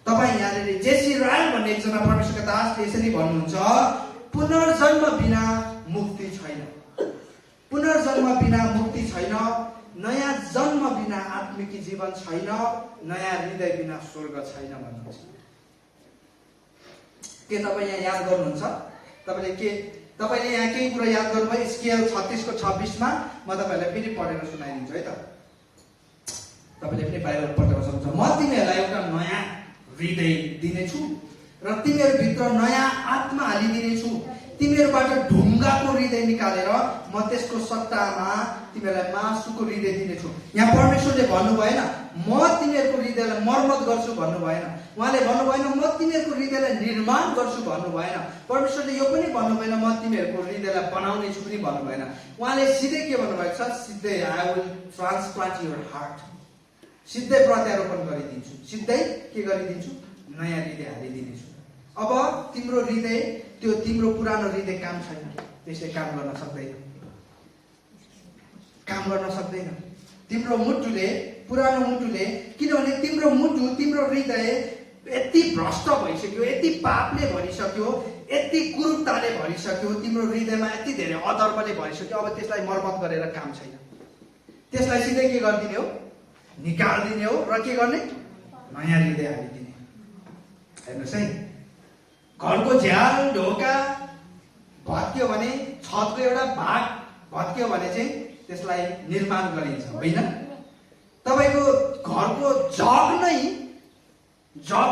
तपाईँ यहाँनिर जेसी रायल भन्ने एकजना परमेश्वरका दासले यसरी भन्नुहुन्छ, पुनर्जन्म बिना मुक्ति छैन, पुनर्जन्म बिना मुक्ति छैन, नयाँ जन्म बिना आत्मिक जीवन छैन, नयाँ हृदय बिना स्वर्ग छैन भन्नुहुन्छ। के तपाईँ यहाँ याद गर्नुहुन्छ? तपाईँले यहाँ केही कुरा याद गर्नुभयो? स्केल 36:26 म तपाईँहरूलाई फेरि पढेर सुनाइदिन्छु है त। तपाईँले पनि बाइबल पढेर सक्नुहुन्छ। म तिमीहरूलाई एउटा नयाँ हृदय दिनेछु र तिमीहरूभित्र नयाँ आत्मा हालिदिनेछु। तिमीहरूबाट ढुङ्गाको हृदय निकालेर म त्यसको सट्टामा तिमीहरूलाई मासुको हृदय दिनेछु। यहाँ परमेश्वरले भन्नु भएन म तिमीहरूको हृदयलाई मर्मत गर्छु भन्नु भएन। उहाँले भन्नु भएन म तिमीहरूको हृदयलाई निर्माण गर्छु भन्नु भएन। परमेश्वरले यो पनि भन्नु भएन म तिमीहरूको हृदयलाई बनाउने छु पनि भन्नु भएन। उहाँले सिधै के भन्नुभएको छ? सिधै I will transplant your heart, सिधै प्रत्यारोपण गरिदिन्छु, सिधै के गरिदिन्छु? नयाँ हृदय हालिदिनेछु। अब तिम्रो हृदय, त्यो तिम्रो पुरानो हृदय काम छैन, त्यसले काम गर्न सक्दैन। तिम्रो मुटुले, पुरानो मुटुले, किनभने तिम्रो मुटु, तिम्रो हृदय यति भ्रष्ट भइसक्यो, यति पापले भरिसक्यो, यति कुरूपताले भरिसक्यो, तिम्रो हृदयमा यति धेरै अधर्मले भरिसक्यो। अब त्यसलाई मर्मत गरेर काम छैन। त्यसलाई सिधै के गरिदिने हो? निकालिदिने हो र के गर्ने? नयाँ हृदय हालिदिने। हेर्नुहोस् है, घरको झ्याल ढोका भत्कियो भने, छतको एउटा भाग भत्कियो भने चाहिँ त्यसलाई निर्माण गरिन्छ, होइन? तपाईँको घरको जग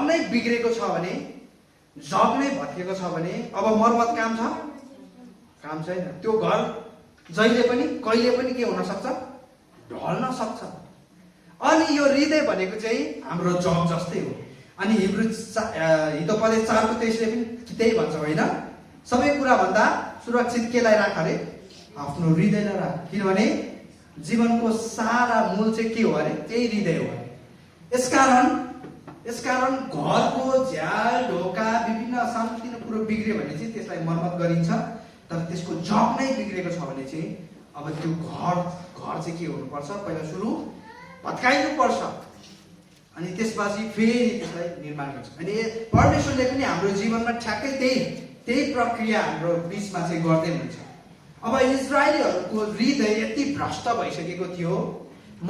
नै बिग्रेको छ भने, जग नै भत्किएको छ भने अब मर्मत काम छ? काम छैन। त्यो घर जहिले पनि कहिले पनि के हुन सक्छ? ढल्न सक्छ। अनि यो हृदय भनेको चाहिँ हाम्रो जग जस्तै हो। अनि हितोपदेश 4:23 पनि त्यही भन्छ, होइन? सबै कुरा भन्दा सुरक्षित केलाई राख अरे? आफ्नो हृदयलाई राख, किनभने जीवनको सारा मूल चाहिँ के हो अरे? त्यही हृदय हो अरे। यसकारण घरको झ्याल ढोका विभिन्न सानोतिनो कुरो बिग्रियो भने चाहिँ त्यसलाई मर्मत गरिन्छ। तर त्यसको जग नै बिग्रेको छ भने चाहिँ अब त्यो घर चाहिँ के हुनुपर्छ? पहिला सुरु भत्काइनु पर्छ, अनि त्यसपछि फेरि त्यसलाई निर्माण गर्छ। अनि परमेश्वरले पनि हाम्रो जीवनमा ठ्याक्कै त्यही प्रक्रिया हाम्रो बिचमा चाहिँ गर्दै हुन्छ। अब इजरायलीहरूको हृदय यति भ्रष्ट भइसकेको थियो। म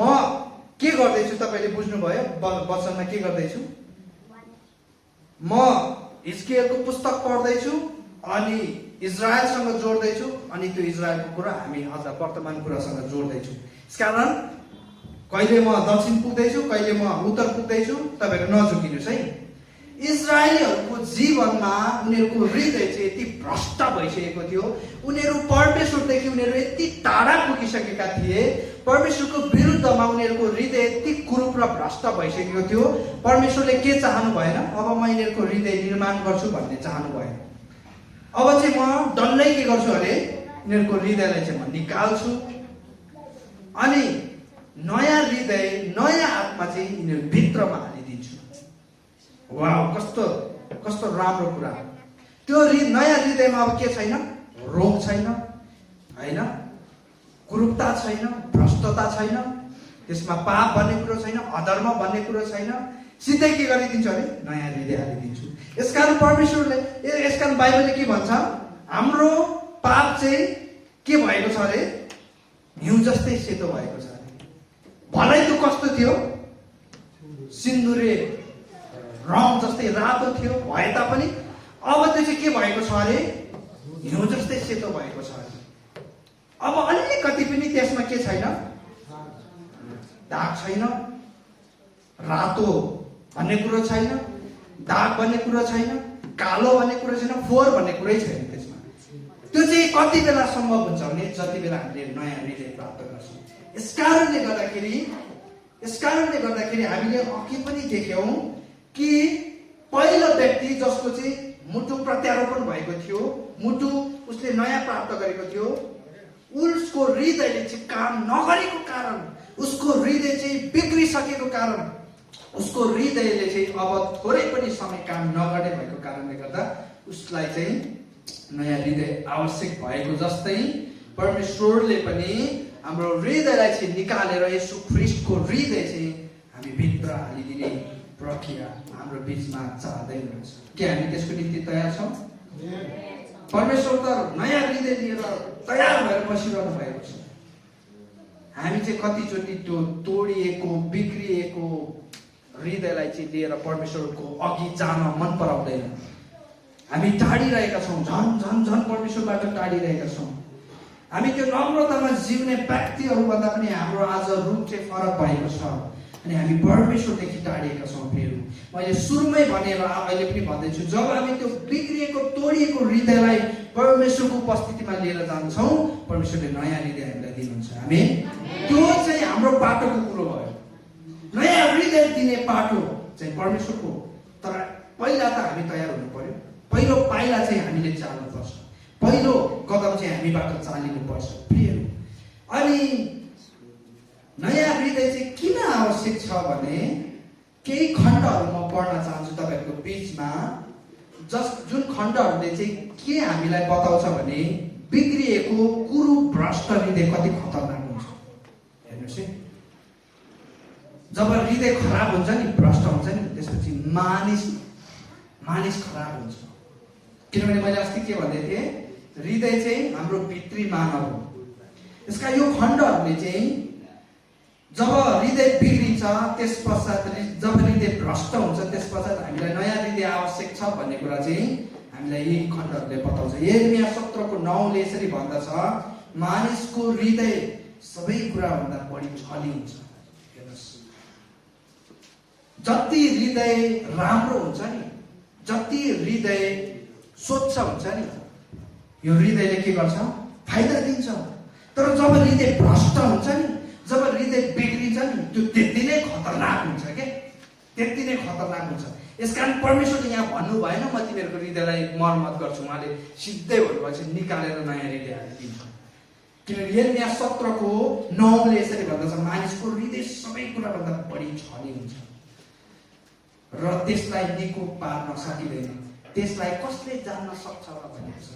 के गर्दैछु तपाईँले बुझ्नुभयो? वचनमा के गर्दैछु? म हिजकियलको पुस्तक पढ्दैछु अनि इजरायलसँग जोड्दैछु, अनि त्यो इजरायलको कुरा हामी अझ वर्तमान कुरासँग जोड्दैछु। यसकारण कहिले म दक्षिण पुग्दैछु, कहिले म उत्तर पुग्दैछु, तपाईँहरू नझुकिनुहोस् है। इजरायलीहरूको जीवनमा उनीहरूको हृदय चाहिँ यति भ्रष्ट भइसकेको थियो। उनीहरू परमेश्वरदेखि उनीहरू यति टाढा पुगिसकेका थिए। परमेश्वरको विरुद्धमा उनीहरूको हृदय यति कुरूप र भ्रष्ट भइसकेको थियो। परमेश्वरले के चाहनु भएन? अब म यिनीहरूको हृदय निर्माण गर्छु भन्ने चाहनु भएन। अब चाहिँ म डल्लै के गर्छु अरे? यिनीहरूको हृदयलाई चाहिँ म निकाल्छु, अनि नयाँ हृदय, नयाँ आत्मा चाहिँ यिनीहरू भित्रमा हालिदिन्छु। वाउ, कस्तो राम्रो कुरा। त्यो नयाँ हृदयमा अब के छैन? रोग छैन, होइन? कुरूपता छैन, भ्रष्टता छैन, त्यसमा पाप भन्ने कुरो छैन, अधर्म भन्ने कुरो छैन। सिधै के गरिदिन्छु अरे? नयाँ हृदय हालिदिन्छु। यसकारण परमेश्वरले, यसकारण बाइबलले के भन्छ? हाम्रो पाप चाहिँ के भएको छ अरे? हिउँ जस्तै सेतो भएको छ अरे। भलै त्यो कस्तो थियो? सिन्दुरे रङ जस्तै रातो थियो भए तापनि अब त्यो चाहिँ के भएको छ अरे? हिउँ जस्तै सेतो भएको छ अरे। अब अलिकति पनि त्यसमा के छैन? दाग छैन, रातो भन्ने कुरो छैन, दाग भन्ने कुरो छैन, कालो भन्ने कुरो छैन, फोहोर भन्ने कुरै छैन त्यसमा। त्यो चाहिँ कति बेला सम्भव हुन्छ भने जति बेला हामीले नयाँ हृदय प्राप्त गर्छौँ। यसकारणले गर्दाखेरि हामीले अघि पनि देख्यौँ कि पहिलो व्यक्ति जसको चाहिँ मुटु प्रत्यारोपण भएको थियो, मुटु उसले नयाँ प्राप्त गरेको थियो, उसको हृदयले चाहिँ काम नगरेको कारण, उसको हृदय चाहिँ बिग्रिसकेको कारण, उसको हृदयले चाहिँ अब थोरै पनि समय काम नगर्ने भएको कारणले गर्दा उसलाई चाहिँ नयाँ हृदय आवश्यक भएको जस्तै परमेश्वरले पनि हाम्रो हृदयलाई चाहिँ निकालेर येशू ख्रीष्टको हृदय चाहिँ हामी भित्र हालिदिने प्रक्रिया हाम्रो बिचमा चाहँदै हुनुहुन्छ। के हामी त्यसको निम्ति तयार छौँ? परमेश्वर त नयाँ हृदय लिएर तयार भएर बसिरहनु भएको छ। हामी चाहिँ कतिचोटि त्यो तोडिएको बिग्रिएको हृदयलाई चाहिँ लिएर परमेश्वरको अघि जान मन पराउँदैन। हामी टाढिरहेका छौँ, झन् परमेश्वरबाट टाढिरहेका छौँ। हामी त्यो नम्रतामा जिउने व्यक्तिहरूभन्दा पनि हाम्रो आज रूप चाहिँ फरक भएको छ अनि हामी परमेश्वरदेखि टाढिएका छौँ। फेरि मैले सुरुमै भनेर अहिले पनि भन्दैछु, जब हामी त्यो बिग्रिएको तोडिएको हृदयलाई परमेश्वरको उपस्थितिमा लिएर जान्छौँ, परमेश्वरले नयाँ हृदय हामीलाई दिनुहुन्छ। हामी त्यो चाहिँ हाम्रो बाटोको कुरो भयो। नयाँ हृदय दिने बाटो चाहिँ परमेश्वरको, तर पहिला त हामी तयार हुनु पर्यो। पहिलो पाइला चाहिँ हामीले चाल्नुपर्छ, पहिलो कदम चाहिँ हामीबाट चालिनुपर्छ प्रियहरू। अनि नयाँ हृदय चाहिँ किन आवश्यक छ भने केही खण्डहरू म पढ्न चाहन्छु तपाईँहरूको बिचमा, जुन खण्डहरूले चाहिँ के हामीलाई बताउँछ भने बिग्रिएको कुरूभ्रष्ट हृदय कति खतरनाक हुन्छ। हेर्नुहोस् है, जब हृदय खराब हुन्छ नि, भ्रष्ट हुन्छ नि, त्यसपछि मानिस खराब हुन्छ। किनभने मैले अस्ति के भन्दै थिएँ, हृदय चाहिँ हाम्रो भित्री मानव हो। यसका यो खण्डहरूले चाहिँ जब हृदय बिग्रिन्छ, त्यस पश्चात जब हृदय भ्रष्ट हुन्छ, त्यस पश्चात हामीलाई नयाँ हृदय आवश्यक छ भन्ने कुरा चाहिँ हामीलाई यही खण्डहरूले बताउँछ। यिर्मया 17:9 यसरी भन्दछ, मानिसको हृदय सबै कुराभन्दा बढी छली हुन्छ। हेर्नुहोस्, जति हृदय राम्रो हुन्छ नि, जति हृदय स्वच्छ हुन्छ नि, यो हृदयले के गर्छ? फाइदा दिन्छ। तर जब हृदय भ्रष्ट हुन्छ नि, जब हृदय बिग्रिन्छ नि, त्यो त्यति नै खतरनाक हुन्छ के, त्यति नै खतरनाक हुन्छ। यसकारण परमेश्वरले यहाँ भन्नु भएन म तिमीहरूको हृदयलाई मर्मत गर्छु, उहाँले सिधै भन्नुभएको छ निकालेर नयाँ हृदय हालिदिन्छ। किनभने यिर्मया 17:9 यसरी भन्दछ, मानिसको हृदय सबै कुराभन्दा बढी छली हुन्छ र त्यसलाई निको पार्न सकिँदैन। त्यसलाई कसले जान्न सक्छ भनेको छ।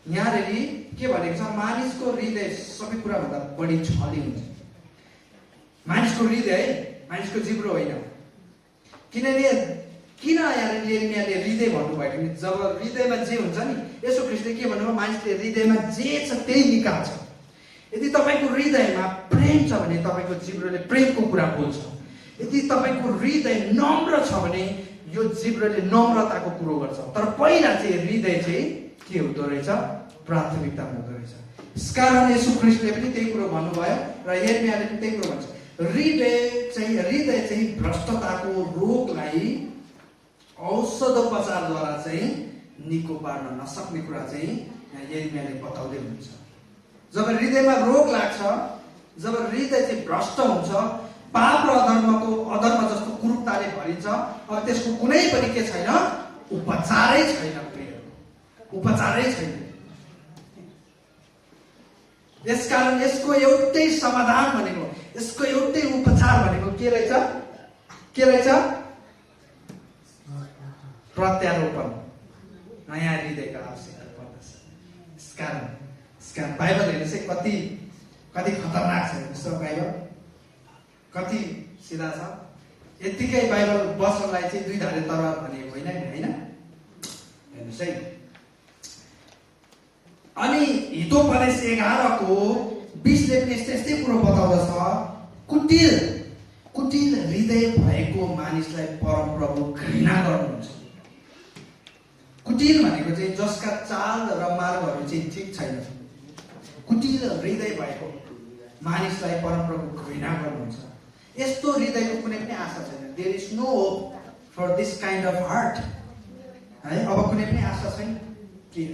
यहाँनिर के भनेको छ? मानिसको हृदय सबै कुराभन्दा बढी छली हुन्छ। मानिसको हृदय, मानिसको जिब्रो होइन। किनभने किन यहाँनिर यिर्मयाले हृदय भन्नुभएको नि, जब हृदयमा जे हुन्छ नि, यसो ख्रीष्टले के भन्नुभयो, मानिसले हृदयमा जे छ त्यही निकाल्छ। यदि तपाईँको हृदयमा प्रेम छ भने तपाईँको जिब्रोले प्रेमको कुरा बोल्छ। यदि तपाईँको हृदय नम्र छ भने यो जिब्रोले नम्रताको कुरो गर्छ। तर पहिला चाहिँ हृदय चाहिँ के हुँदो रहेछ? प्राथमिकता हुँदो रहेछ। यसकारण येशू ख्रीष्टले पनि त्यही कुरो भन्नुभयो र यिर्मयाले पनि त्यही कुरो भन्छ। हृदय चाहिँ भ्रष्टताको रोगलाई औषधोपचारद्वारा चाहिँ निको पार्न नसक्ने कुरा चाहिँ यिर्मयाले बताउँदै हुनुहुन्छ। जब हृदयमा रोग लाग्छ, जब हृदय चाहिँ भ्रष्ट हुन्छ, पाप र अधर्म जस्तो कुरूपताले भरिन्छ, अब त्यसको कुनै पनि के छैन? उपचारै छैन प्रिय, उपचारै छैन। यसकारण यसको एउटै समाधान भनेको, यसको एउटै उपचार भनेको के रहेछ? के रहेछ? प्रत्यारोपण, नयाँ हृदयको आवश्यकता पर्दछ। यसकारण बाइबल हेर्नुहोस् है, कति खतरनाक छ। हेर्नुहोस् बाइबल कति सिधा छ। यत्तिकै बाइबल वचनलाई चाहिँ दुई धारे तरवार भनेको होइन नि, होइन? हेर्नुहोस् है, अनि हितोपदेश 11 को 20 ले पनि यस्तै कुरो बताउँदछ। कुटिल हृदय भएको मानिसलाई परमप्रभु घृणा गर्नुहुन्छ। कुटिल भनेको चाहिँ जसका चाल र मार्गहरू चाहिँ ठिक छैन। कुटिल हृदय भएको मानिसलाई परमप्रभु घृणा गर्नुहुन्छ। यस्तो हृदयको कुनै पनि आशा छैन। There is no hope for this kind of heart. है, अब कुनै पनि आशा छैन। किन?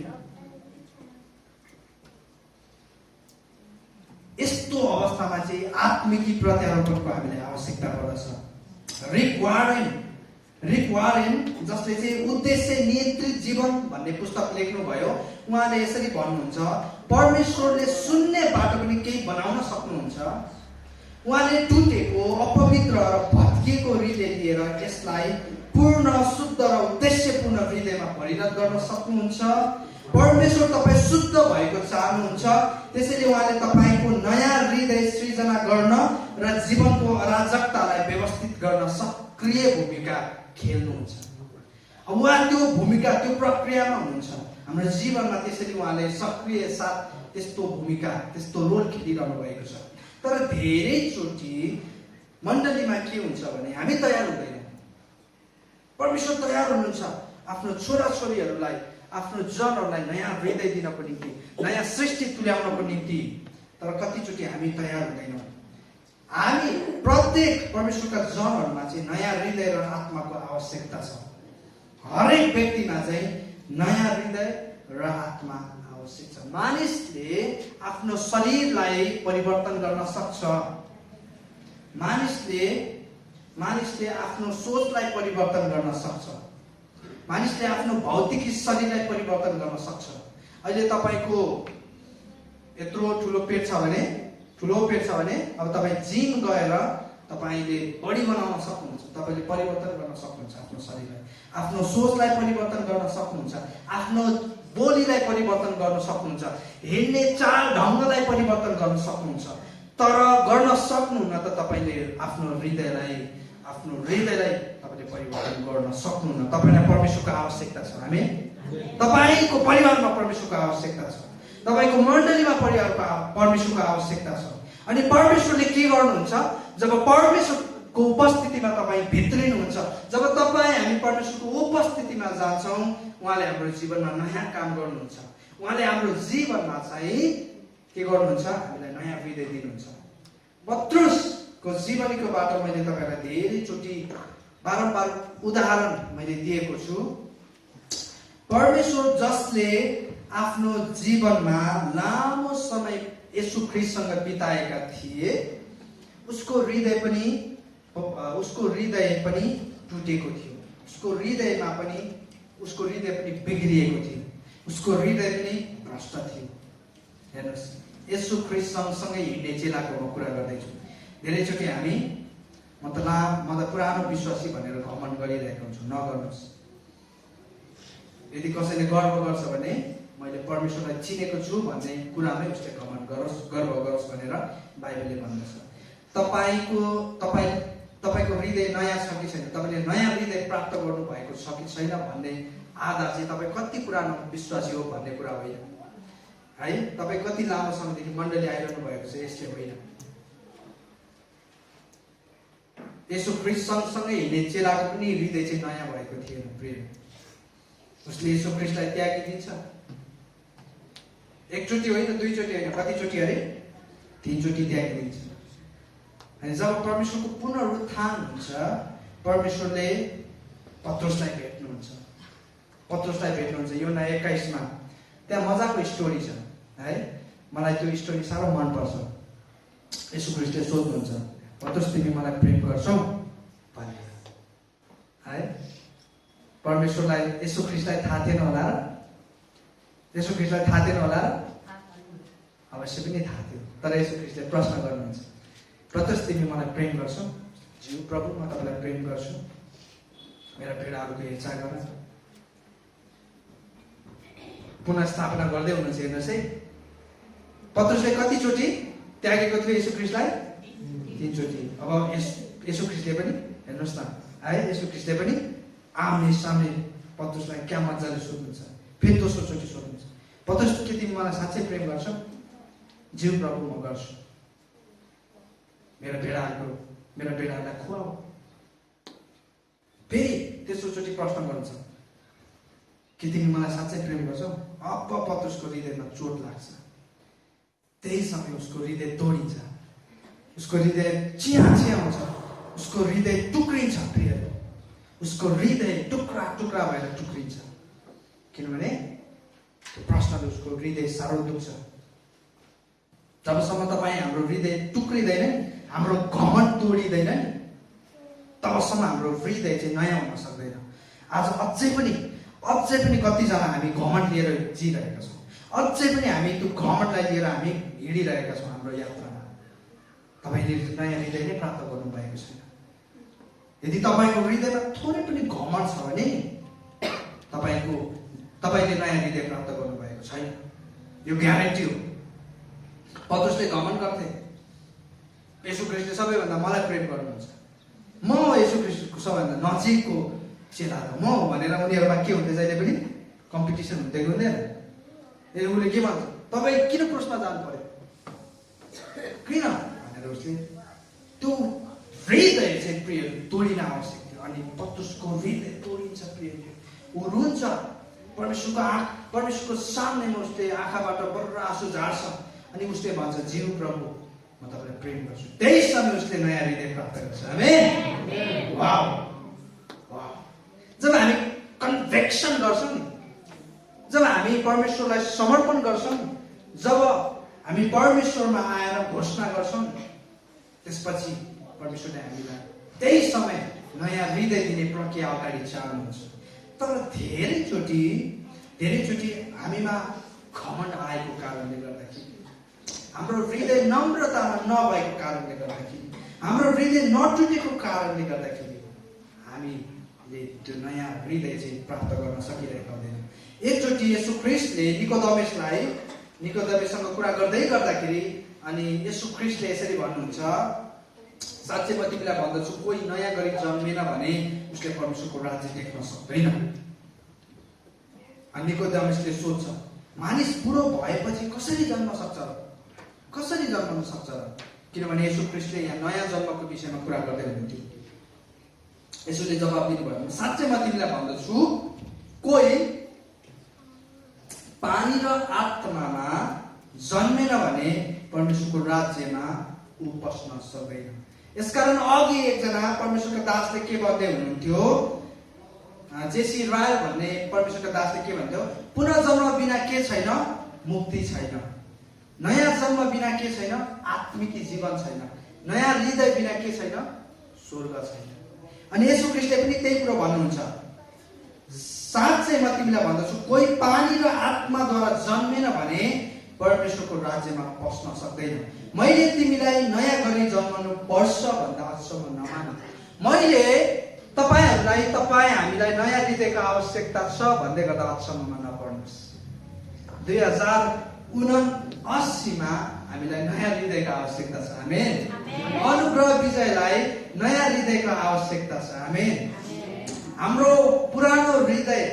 यस्तो अवस्थामा चाहिँ आत्मिकी प्रत्यारोपणको हामीलाई आवश्यकता पर्दछ। रिक वारेन जसले चाहिँ उद्देश्य नियन्त्रित जीवन भन्ने पुस्तक लेख्नुभयो, उहाँले यसरी भन्नुहुन्छ, परमेश्वरले शून्य बाटो पनि केही बनाउन सक्नुहुन्छ। उहाँले टुटेको, अपवित्र र भत्किएको हृदय लिएर यसलाई पूर्ण, शुद्ध र उद्देश्यपूर्ण हृदयमा परिणत गर्न सक्नुहुन्छ। परमेश्वर तपाईँ शुद्ध भएको चाहनुहुन्छ, त्यसैले उहाँले तपाईँको नयाँ हृदय सृजना गर्न र जीवनको अराजकतालाई व्यवस्थित गर्न सक्रिय भूमिका खेल्नुहुन्छ। उहाँ त्यो भूमिका, त्यो प्रक्रियामा हुनुहुन्छ हाम्रो जीवनमा। त्यसैले उहाँले सक्रिय साथ त्यस्तो भूमिका, त्यस्तो रोल खेलिरहनु भएको छ। तर धेरैचोटि मण्डलीमा के हुन्छ भने हामी तयार हुँदैनौँ। परमेश्वर तयार हुनुहुन्छ आफ्नो छोराछोरीहरूलाई, आफ्नो जनहरूलाई नयाँ हृदय दिनको निम्ति, नयाँ सृष्टि तुल्याउनको निम्ति। तर कतिचोटि हामी तयार हुँदैनौँ। हामी प्रत्येक परमेश्वरका जनहरूमा चाहिँ नयाँ हृदय र आत्माको आवश्यकता छ। हरेक व्यक्तिमा चाहिँ नयाँ हृदय र आत्मा आवश्यक छ। मानिसले आफ्नो शरीरलाई परिवर्तन गर्न सक्छ। मानिसले आफ्नो सोचलाई परिवर्तन गर्न सक्छ। मानिसले आफ्नो भौतिक शरीरलाई परिवर्तन गर्न सक्छ। अहिले तपाईँको यत्रो ठुलो पेट छ भने अब तपाईँ जिम गएर तपाईँले बडी बनाउन सक्नुहुन्छ। तपाईँले परिवर्तन गर्न सक्नुहुन्छ आफ्नो शरीरलाई, आफ्नो सोचलाई परिवर्तन गर्न सक्नुहुन्छ, आफ्नो बोलीलाई परिवर्तन गर्न सक्नुहुन्छ, हिँड्ने चाल ढङ्गलाई परिवर्तन गर्न सक्नुहुन्छ। तर गर्न सक्नुहुन्न त तपाईँले आफ्नो हृदयलाई तपाईँले परिवर्तन गर्न सक्नुहुन्न। तपाईँलाई परमेश्वरको आवश्यकता छ। हामी तपाईँको परिवारमा परमेश्वरको आवश्यकता छ। तपाईँको मण्डलीमा परमेश्वरको आवश्यकता छ। अनि परमेश्वरले के गर्नुहुन्छ? जब परमेश्वरको उपस्थितिमा तपाईँ भित्रिनुहुन्छ, जब हामी परमेश्वरको उपस्थितिमा जान्छौँ, उहाँले हाम्रो जीवनमा नयाँ काम गर्नुहुन्छ। उहाँले हाम्रो जीवनमा चाहिँ के गर्नुहुन्छ? हामीलाई नयाँ हृदय दिनुहुन्छ। पत्रुसको जीवनीकोबाट मैले तपाईँलाई धेरैचोटि बारम्बार उदाहरण मैले दिएको छु। परमेश्वर जसले आफ्नो जीवनमा लामो समय येशू ख्रीष्टसँग बिताएका थिए, उसको हृदय पनि टुटेको थियो। उसको हृदय पनि बिग्रिएको थियो। उसको हृदय पनि भ्रष्ट थियो। हेर्नुहोस्, येशू ख्रीष्टसँगै हिँड्ने चेलाको म कुरा गर्दैछु। धेरैचोटि हामी म त पुरानो विश्वासी भनेर घमण्ड गरिरहेको हुन्छु। नगर्नुहोस्। यदि कसैले गर्व गर्छ भने मैले परमेश्वरलाई चिनेको छु भन्ने कुरामै उसले घमण्ड गर्व गरोस् भनेर बाइबलले भन्दछ। तपाईँको हृदय नयाँ छ कि छैन, तपाईँले नयाँ हृदय प्राप्त गर्नु भएको छ कि छैन भन्ने आधार चाहिँ तपाईँ कति पुरानो विश्वासी हो भन्ने कुरा होइन है। तपाईँ कति लामो समयदेखि मण्डली आइरहनु भएको छ यसले होइन। येशू ख्रीष्टसँगै हिँड्ने चेलाको पनि हृदय चाहिँ नयाँ भएको थिएन। प्रिय, उसले येशू ख्रीष्टलाई त्यागिदिन्छ। एकचोटि होइन, दुईचोटि होइन, कतिचोटि अरे 3 चोटि त्यागिदिन्छ। अनि जब परमेश्वरको पुनरुत्थान हुन्छ, परमेश्वरले पत्रुसलाई भेट्नुहुन्छ। यूहन्ना 21 मा त्यहाँ मजाको स्टोरी छ है। मलाई त्यो स्टोरी साह्रो मनपर्छ। येशू ख्रीष्टले सोध्नुहुन्छ, पत्रुस तिमी मलाई प्रेम गर्छौ भनेर है। परमेश्वरलाई येशू ख्रीष्टलाई थाहा थिएन होला र? अवश्य पनि थाहा थियो। तर येशू ख्रीष्टले प्रश्न गर्नुहुन्छ, पत्रुस तिमी मलाई प्रेम गर्छौ? ज्यू प्रभु, म तपाईँलाई प्रेम गर्छु। मेरा भेडाहरूको हेरचाह गर। पुनर्स्थापना गर्दै हुनुहुन्छ। हेर्नुहोस् है, पत्रुसले कतिचोटि त्यागेको थियो येशू ख्रीष्टलाई? 3 चोटि। अब येशू ख्रीष्टले पनि हेर्नुहोस् न है, येशू ख्रीष्टले पनि आम्ने सामने पत्रुसलाई क्या मजाले सोध्नुहुन्छ। फेरि दोस्रो चोटि सोध्नुहुन्छ, पतरस, के तिमी मलाई साँच्चै प्रेम गर्छौ? ज्यू प्रभु, म गर्छु। मेरा भेडाहरूलाई खुवाऊ। फेरि तेस्रोचोटि प्रश्न गर्छ, के तिमी मलाई साँच्चै प्रेम गर्छौ? अब पतरसको हृदयमा चोट लाग्छ। त्यही समय उसको हृदय तोडिन्छ, उसको हृदय चिया हुन्छ, उसको हृदय टुक्रिन्छ। प्रियहरू, उसको हृदय टुक्रा टुक्रा भएर टुक्रिन्छ, किनभने त्यो प्रश्नले उसको हृदय साह्रो दुख्छ। जबसम्म तपाईँ हाम्रो हृदय टुक्रिँदैन, हाम्रो घमण्ड तोडिँदैन नि, तबसम्म हाम्रो हृदय चाहिँ नयाँ हुन सक्दैन। आज अझै पनि कतिजना हामी घमण्ड लिएर जिइरहेका छौँ, अझै पनि हामी त्यो घमण्डलाई लिएर हामी हिँडिरहेका छौँ हाम्रो यात्रामा। तपाईँले नयाँ हृदय नै प्राप्त गर्नुभएको छैन। यदि तपाईँको हृदयमा थोरै पनि घमण्ड छ भने तपाईँले नयाँ हृदय प्राप्त गर्नुभएको छैन, यो ग्यारेन्टी हो। पतरसले घमण्ड गर्थे, येशू ख्रीष्टले सबैभन्दा मलाई प्रेम गर्नुहुन्छ, म येशू ख्रीष्टको सबैभन्दा नजिकको चेला त म भनेर उनीहरूमा के हुँदै जहिले पनि कम्पिटिसन हुँदै हुँदैन। उसले के भन्छ, तपाईँ किन क्रुसमा जानु पर्यो, किन भनेर उसले त्यो हृदय चाहिँ प्रिय तोडिन आवश्यक थियो। अनि पतरसको हृदय तोडिन्छ प्रिय, ऊ रुन्छ। परमेश्वरको सामनेमा उसले आँखाबाट बर्र आँसु झार्छ अनि उसले भन्छ, ज्यू प्रभु, म तपाईँलाई प्रेम गर्छु। त्यही समय उसले नयाँ हृदय प्राप्त गर्छ। आमेन। Wow, wow. जब हामी कन्भिक्सन गर्छौँ नि, जब हामी परमेश्वरलाई समर्पण गर्छौँ, जब हामी परमेश्वरमा आएर घोषणा गर्छौँ, त्यसपछि परमेश्वरले हामीलाई त्यही समय नयाँ हृदय दिने प्रक्रिया अगाडि चाल्नुहुन्छ। तर धेरैचोटि हामीमा घमण्ड आएको कारणले गर्दाखेरि, हाम्रो हृदय नम्रतामा नभएको कारणले गर्दाखेरि, हाम्रो हृदय नटुटेको कारणले गर्दाखेरि हामीले त्यो नयाँ हृदय चाहिँ प्राप्त गर्न सकिरहेका हुँदैनौँ। एकचोटि येशू ख्रीष्टले निकोदेमसँग कुरा गर्दाखेरि अनि येशू ख्रीष्टले यसरी भन्नुहुन्छ, साँच्चै म तिमीलाई भन्दछु, कोही नयाँ गरी जन्मेन भने उसले परमेश्वरको राज्य देख्न सक्दैन। अनि निकोदेमसले सोध्छ, मानिस बुढो भएपछि कसरी जन्मन सक्छ र? किनभने येशू ख्रीष्टले यहाँ नयाँ जन्मको विषयमा कुरा गर्दै हुनुहुन्थ्यो। येशूले जवाब दिनुभयो, साँच्चै म तिमीलाई भन्दछु, कोही पानी र आत्मामा जन्मेन भने परमेश्वरको राज्यमा ऊ पस्न सक्दैन। यसकारण अघि एकजना परमेश्वरका दासले के भन्दै हुनुहुन्थ्यो, जेसी रायल भन्ने परमेश्वरका दासले के भन्थ्यो, पुनर्जन्म बिना के छैन? मुक्ति छैन। नयाँ जन्म बिना के छैन? आत्मिक जीवन छैन। नयाँ हृदय बिना के छैन? स्वर्ग छैन। अनि येशू ख्रीष्टले पनि त्यही कुरो भन्नुहुन्छ, साँच्चै म तिमीलाई भन्दछु, कोही पानी र आत्माद्वारा जन्मेन भने परमेश्वरको राज्यमा पस्न सक्दैन। मैले तिमीलाई नयाँ गरी जन्मनु पर्छ भन्दा अचम्म नमान। मैले हामीलाई नयाँ हृदयको आवश्यकता छ भन्दै गर्दा अचम्ममा नपर्नुहोस्। 2079 मा हामीलाई नयाँ हृदयको आवश्यकता छ। आमेन। अनुग्रह विजयलाई नयाँ हृदयको आवश्यकता छ। आमेन। हाम्रो पुरानो हृदय,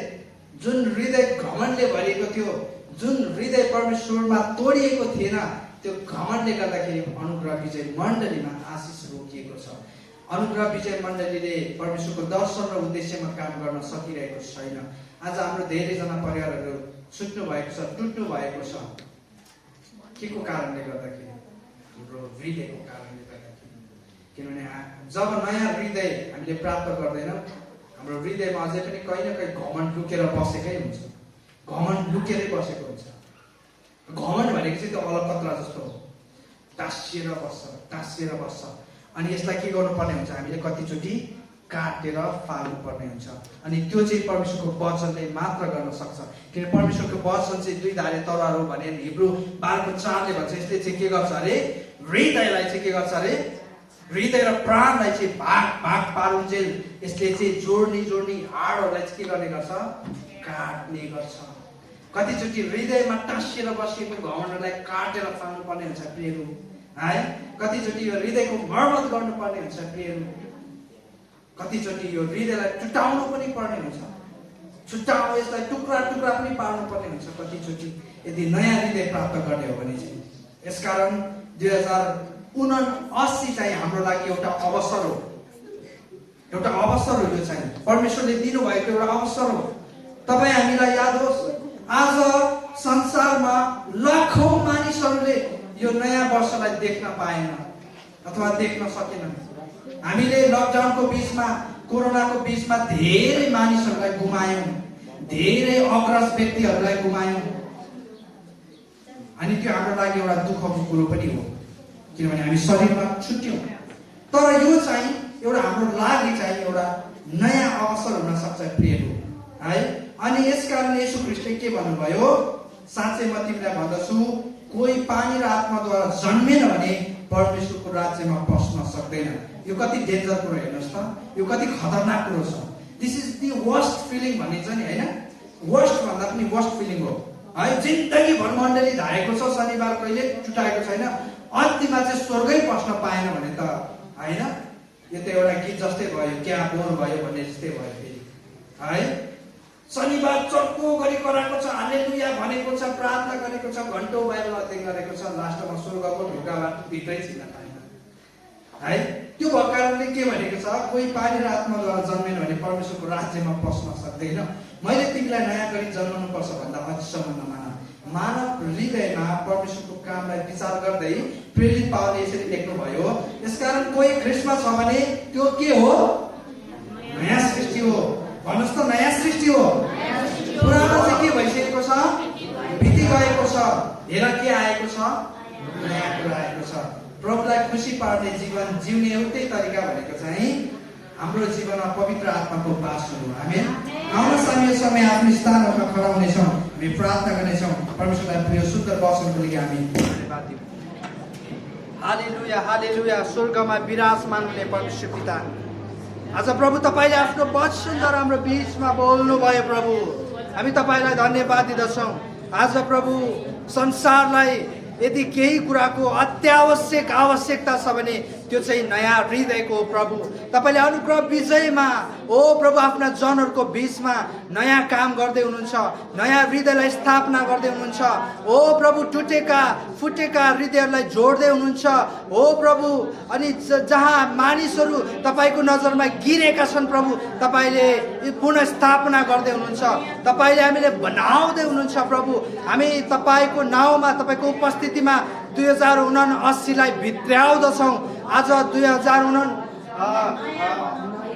जुन हृदय घमण्डले भरिएको थियो, जुन हृदय परमेश्वरमा तोडिएको थिएन, त्यो घमण्डले गर्दाखेरि अनुग्रह विजय मण्डलीमा आशिष रोकिएको छ। अनुग्रह विजय मण्डलीले परमेश्वरको दर्शन र उद्देश्यमा काम गर्न सकिरहेको छैन। आज हाम्रो धेरैजना परिवारहरू छुट्नु भएको छ, टुट्नु भएको छ। के को कारणले गर्दाखेरि? हाम्रो हृदयको कारणले गर्दाखेरि। किनभने जब नयाँ हृदय हामीले प्राप्त गर्दैनौँ, हाम्रो हृदयमा अझै पनि कहीँ न कहीँ घमण्ड लुकेर बसेकै हुन्छ। घमण्ड लुकेरै बसेको हुन्छ। घमण्ड भनेको चाहिँ त्यो अलकत्रा जस्तो हो, टाँसिएर बस्छ। अनि यसलाई के गर्नुपर्ने हुन्छ? हामीले कतिचोटि काटेर फाल्नुपर्ने हुन्छ। अनि त्यो चाहिँ परमेश्वरको वचनले मात्र गर्न सक्छ। किन परमेश्वरको वचन चाहिँ 2 धारे तलवार हो भने हिब्रू 12:4ले भन्छ, यसले चाहिँ के गर्छ अरे? हृदयलाई चाहिँ के गर्छ अरे? हृदय र प्राणलाई चाहिँ भाग पारुन्जेल यसले चाहिँ जोड्ने हाडहरूलाई चाहिँ के गर्ने गर्छ? काट्ने गर्छ। कतिचोटि हृदयमा टाँसिएर बसेको घमण्डलाई काटेर फाल्नुपर्ने हुन्छ प्रियहरू, है। कतिचोटि यो हृदयको मर्मत गर्नुपर्ने हुन्छ प्रियहरू। कतिचोटि यो हृदयलाई छुट्याउनु पनि पर्ने हुन्छ, यसलाई टुक्रा पनि पार्नु पर्ने हुन्छ कतिचोटि। यदि नयाँ हृदय प्राप्त गर्ने हो भने चाहिँ। यसकारण 2079 चाहिँ हाम्रो लागि एउटा अवसर हो, एउटा अवसर हो। यो चाहिँ परमेश्वरले दिनुभएको एउटा अवसर हो। तपाईँ हामीलाई याद होस्, आज संसारमा लाखौं मानिसहरूले यो नयाँ वर्षलाई देख्न पाएन अथवा देख्न सकेनन्। हामीले लकडाउनको बीचमा, कोरोनाको बीचमा धेरै मानिसहरूलाई गुमायौँ, धेरै अग्रज व्यक्तिहरूलाई गुमायौँ। अनि त्यो हाम्रो लागि एउटा दुःखको कुरो पनि हो, किनभने हामी शरीरमा छुट्यौँ। तर यो चाहिँ एउटा हाम्रो लागि चाहिँ एउटा नयाँ अवसर हुन सक्छ प्रियहरू, है। अनि यसकारण येशू ख्रीष्टले के भन्नुभयो, साँच्चै म तिमीलाई भन्दछु, कोही पानी र आत्माद्वारा जन्मेन भने परमेश्वरको राज्यमा पस्न सक्दैन। यो कति डेन्जर कुरो हेर्नुहोस् त, यो कति खतरनाक कुरो छ। This is the worst feeling भनिन्छ नि, होइन? वर्स्ट भन्दा पनि वर्स्ट फिलिङ हो, है। जिन्दगीभर मण्डली धाएको छ, शनिबार कहिले छुटाएको छैन, अन्तिममा चाहिँ स्वर्गै पस्न पाएन भने त, होइन? यो त एउटा गीत जस्तै भयो, क्या बोर भयो भन्ने जस्तै भयो फेरि, है। शनिबार चर्को गरी कराएको छ, हालेलुया भनेको छ, प्रार्थना गरेको छ, घन्टौं बाइबल अध्ययन गरेको छ, लास्टमा स्वर्गको ढोकाबाट भित्रै छिर्न पाएन, है। त्यो भएको कारणले के भनेको छ, कोही पानी र आत्माद्वारा जन्मेन भने परमेश्वरको राज्यमा पस्न सक्दैन। मैले तिमीलाई नयाँ गरी जन्माउनु पर्छ भन्दा अझसम्म नमान। मानव हृदयमा परमेश्वरको कामलाई विचार गर्दै प्रेरित पावलले यसरी लेख्नुभयो, यसकारण कोही ख्रीष्टमा छ भने त्यो के हो? नयाँ सृष्टि हो। भन्नुहोस् त, नयाँ सृष्टि हो। पुरानो चाहिँ के भइसकेको छ? बिति गएको छ। हेर के आएको छ? नयाँ कुरा आएको छ। प्रभुलाई खुसी पार्ने जीवन जिउने एउटै तरिका भनेको चाहिँ हाम्रो जीवनमा पवित्र आत्माको वास हुनु। आमेन। आउनुहोस् हामी यो समय आफ्नो स्थानहरूमा खडा हुनेछौँ, हामी प्रार्थना गर्नेछौँ। परमेश्वरलाई प्रिय सुन्दर वचनको लागि हामी धन्यवाद दिउँ। हालेलुया, हालेलुया। स्वर्गमा विराजमान हुने परमेश्वर पिता, आज प्रभु तपाईँले आफ्नो वचनद्वारा हाम्रो बीचमा बोल्नुभयो। प्रभु हामी तपाईँलाई धन्यवाद दिँदछौँ। आज प्रभु संसारलाई यदि केही कुराको अत्यावश्यक आवश्यकता छ भने त्यो चाहिँ नयाँ हृदयको प्रभु तपाईँले अनुग्रह विजयमा ओ प्रभु आफ्ना जनहरूको बीचमा नयाँ काम गर्दै हुनुहुन्छ, नयाँ हृदयलाई स्थापना गर्दै हुनुहुन्छ। ओ प्रभु टुटेका फुटेका हृदयहरूलाई जोड्दै हुनुहुन्छ। ओ प्रभु अनि जहाँ मानिसहरू तपाईँको नजरमा गिरेका छन् प्रभु तपाईले पुनर्स्थापना गर्दै हुनुहुन्छ, तपाईँले हामीले बनाउँदै हुनुहुन्छ। प्रभु हामी तपाईँको नाउँमा तपाईँको उपस्थितिमा 2079 लाई भित्र्याउँदछौँ। आज 2079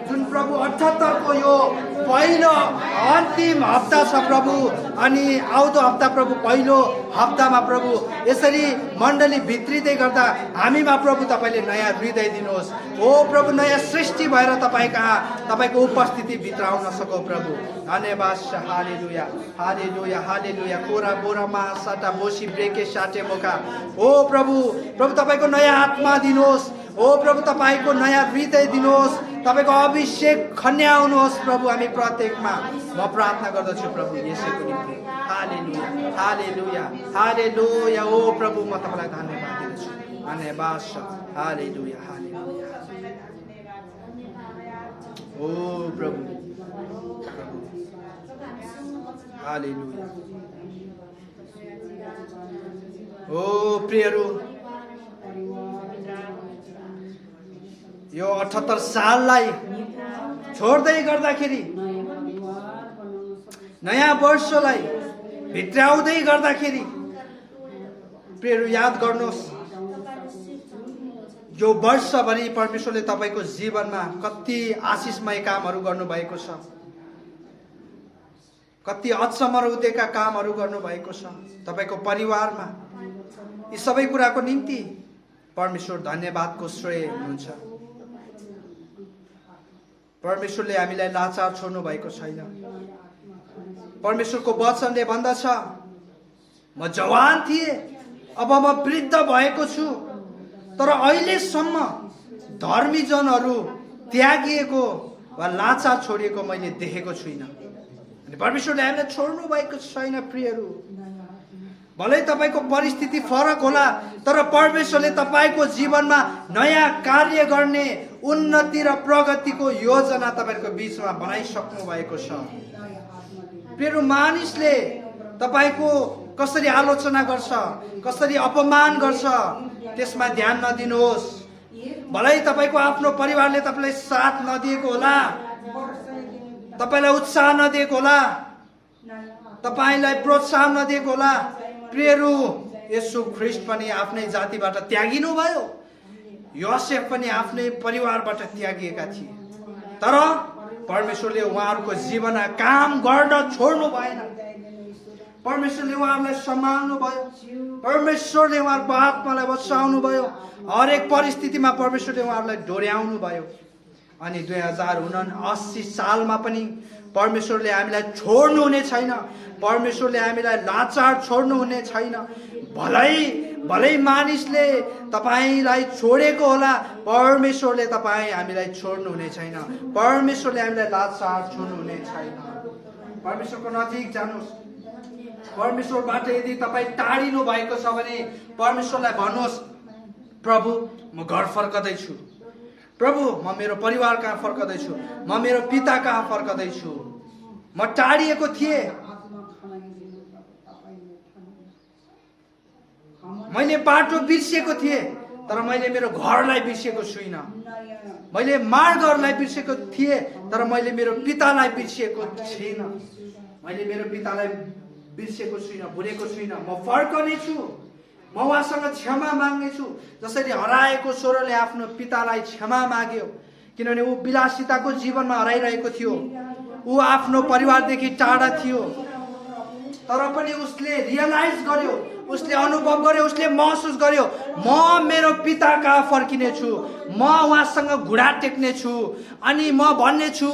जुन प्रभु 78 को यो पहिलो अन्तिम हप्ता छ प्रभु, अनि आउँदो हप्ता प्रभु पहिलो हप्तामा प्रभु यसरी मण्डली भित्रिँदै गर्दा हामीमा प्रभु तपाईँले नयाँ हृदय दिनुहोस्। ओ प्रभु नयाँ सृष्टि भएर तपाईँ कहाँ तपाईँको उपस्थिति भित्र आउन सकौ प्रभु। धन्यवाद। हालेलुया, हालेलुया, हालेलुया। कोरा बोरा महासाटा बोसी ब्रेके साटे मोका। ओ प्रभु, प्रभु तपाईँको नयाँ आत्मा दिनुहोस्। ओ प्रभु तपाईँको नयाँ हृदय दिनुहोस्, तपाईँको अभिषेक खन्याउनुहोस् प्रभु हामी प्रत्येकमा। म प्रार्थना गर्दछु प्रभु यसैको निम्ति। हालेलुया, हालेलुया, हालेलुया। ओ प्रभु म तपाईँलाई धन्यवाद दिन्छु। धन्यवाद। हालेलुया, हालेलुया। ओ प्रभु, हालेलुया। ओ प्रियहरू, यो 78 साललाई छोड्दै गर्दाखेरि, नयाँ वर्षलाई भित्र्याउँदै गर्दाखेरि प्रियहरू याद गर्नुहोस्, यो वर्षभरि परमेश्वरले तपाईँको जीवनमा कति आशिषमय कामहरू गर्नुभएको छ, कति अचम्म उदेका कामहरू गर्नुभएको छ तपाईँको परिवारमा। यी सबै कुराको निम्ति परमेश्वर धन्यवादको श्रेय हुनुहुन्छ। परमेश्वरले हामीलाई लाचार छोड्नु भएको छैन। परमेश्वरको वचनले भन्दछ, म जवान थिएँ अब म वृद्ध भएको छु, तर अहिलेसम्म धर्मीजनहरू त्यागिएको वा लाचार छोडिएको मैले देखेको छुइनँ। अनि परमेश्वरले हामीलाई छोड्नु भएको छैन। प्रियहरू, भलै तपाईँको परिस्थिति फरक होला, तर परमेश्वरले तपाईँको जीवनमा नयाँ कार्य गर्ने उन्नति र प्रगतिको योजना तपाईँको बीचमा बनाइसक्नु भएको छ। प्रियहरू, मानिसले तपाईँको कसरी आलोचना गर्छ, कसरी अपमान गर्छ, त्यसमा ध्यान नदिनुहोस्। भलै तपाईको आफ्नो परिवारले तपाईलाई साथ नदिएको होला, तपाईलाई उत्साह नदिएको होला, तपाईलाई प्रोत्साहन नदिएको होला। प्रियहरू, येशू ख्रीष्ट पनि आफ्नै जातिबाट त्यागिनु भयो, योसेफ पनि आफ्नै परिवारबाट त्यागिएका थिए, तर परमेश्वरले उहाँहरूको जीवनमा काम गर्न छोड्नु भएन। परमेश्वरले उहाँहरूलाई सम्हाल्नु भयो, परमेश्वरले उहाँहरूको आत्मालाई बचाउनु भयो, हरेक परिस्थितिमा परमेश्वरले उहाँहरूलाई डोर्याउनु भयो। अनि 2079 सालमा पनि परमेश्वरले हामीलाई छोड्नु हुने छैन, परमेश्वरले हामीलाई लाचार छोड्नु हुने छैन। भलै मानिसले तपाईलाई छोडेको होला, परमेश्वरले हामीलाई छोड्नु हुने छैन, परमेश्वरले हामीलाई लाचार छोड्नु हुने छैन। परमेश्वरको नजिक जानुहोस्। परमेश्वरबाट यदि तपाईँ टाढिनु भएको छ भने परमेश्वरलाई भन्नुहोस्, प्रभु म घर फर्कदैछु, प्रभु म मेरो परिवार कहाँ फर्कदैछु, म मेरो पिता कहाँ फर्कदैछु। म टाढिएको थिएँ, मैले बाटो बिर्सेको थिएँ, तर मैले मेरो घरलाई बिर्सेको छुइनँ। मैले मार्गहरूलाई बिर्सेको थिएँ, तर मैले मेरो पितालाई बिर्सेको छैन। मैले मेरो पितालाई बिर्सेको छुइनँ, भुलेको छुइनँ। म फर्कने छु, म उहाँसँग क्षमा माग्ने छु। जसरी हराएको छोरोले आफ्नो पितालाई क्षमा माग्यो, किनभने ऊ विलासिताको जीवनमा हराइरहेको थियो, ऊ आफ्नो परिवारदेखि टाढा थियो, तर पनि उसले रियलाइज गर्यो, उसले अनुभव गर्यो, उसले महसुस गर्यो, म मेरो पिता कहाँ फर्किने छु, म उहाँसँग घुँडा टेक्ने छु, अनि म भन्ने छु,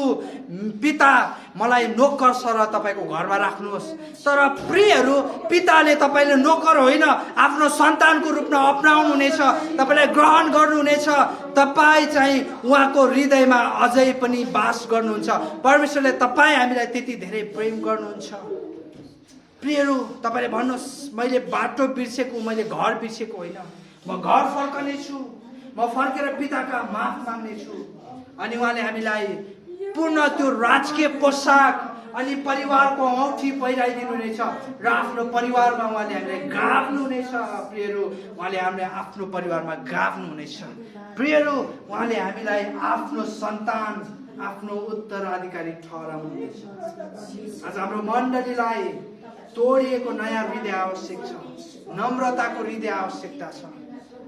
पिता मलाई नोकर सर तपाईको घरमा राख्नुहोस्। तर प्रियहरू, पिताले तपाईले नोकर होइन, आफ्नो सन्तानको रूपमा अपनाउनु हुनेछ, तपाईलाई ग्रहण गर्नुहुनेछ। तपाईँ चाहिँ उहाँको हृदयमा अझै पनि वास गर्नुहुन्छ। परमेश्वरले तपाईँ हामीलाई त्यति धेरै प्रेम गर्नुहुन्छ। प्रियहरू, तपाईले भन्नुहोस्, मैले बाटो बिर्सेको, मैले घर बिर्सेको होइन, म घर फर्कने छु, म फर्केर पिताका माफ माग्ने छु। अनि उहाँले हामीलाई पूर्ण त्यो राजकीय पोसाक अनि परिवारको औँठी पहिराइदिनु हुनेछ र आफ्नो परिवारमा उहाँले हामीलाई गाभ्नु हुनेछ। प्रियहरू, उहाँले हामीलाई आफ्नो परिवारमा गाभ्नु हुनेछ। प्रियहरू, उहाँले हामीलाई आफ्नो सन्तान, आफ्नो उत्तराधिकारी ठहराउनु हुनेछ। आज हाम्रो मण्डलीलाई तोडिएको नयाँ हृदय आवश्यक छ, नम्रताको हृदय आवश्यकता छ।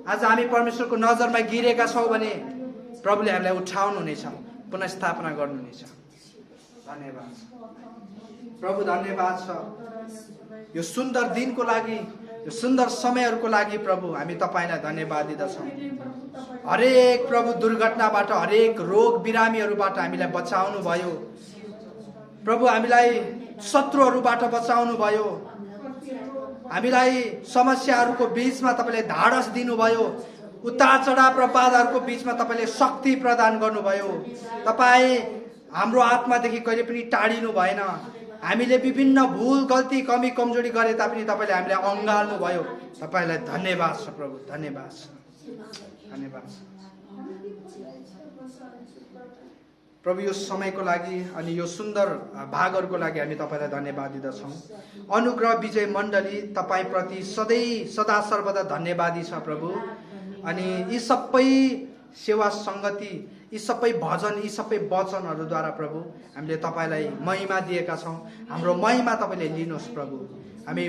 आज हामी परमेश्वरको नजरमा गिरेका छौँ भने प्रभुले हामीलाई उठाउनु हुनेछ, पुनर्स्थापना गर्नुहुनेछ। धन्यवाद प्रभु, धन्यवाद छ यो सुन्दर दिनको लागि, यो सुन्दर समयहरूको लागि। प्रभु, हामी तपाईँलाई धन्यवाद दिँदछौँ। हरेक प्रभु दुर्घटनाबाट, हरेक रोग बिरामीहरूबाट हामीलाई बचाउनु भयो। प्रभु, हामीलाई शत्रुहरूबाट बचाउनु भयो, हामीलाई समस्याहरूको बीचमा तपाईँले धाडस दिनुभयो, उतार चढाव र बाधाहरूको बीचमा तपाईँले शक्ति प्रदान गर्नुभयो। तपाईँ हाम्रो आत्मादेखि कहिले पनि टाढिनु भएन। हामीले विभिन्न भुल, गल्ती, कमी, कमजोरी गरे तापनि तपाईँले हामीलाई अँगाल्नु भयो। तपाईँलाई धन्यवाद छ प्रभु, धन्यवाद छ, धन्यवाद छ प्रभु। यो समयको लागि अनि यो सुन्दर भागहरूको लागि हामी तपाईँलाई धन्यवाद दिँदछौँ। अनुग्रह विजय मण्डली तपाईँप्रति सधैँ सदा सर्वदा धन्यवादी छ प्रभु। अनि यी सबै सेवा सङ्गति, यी सबै भजन, यी सबै वचनहरूद्वारा प्रभु हामीले तपाईँलाई महिमा दिएका छौँ। हाम्रो महिमा तपाईँले लिनुहोस् प्रभु। हामी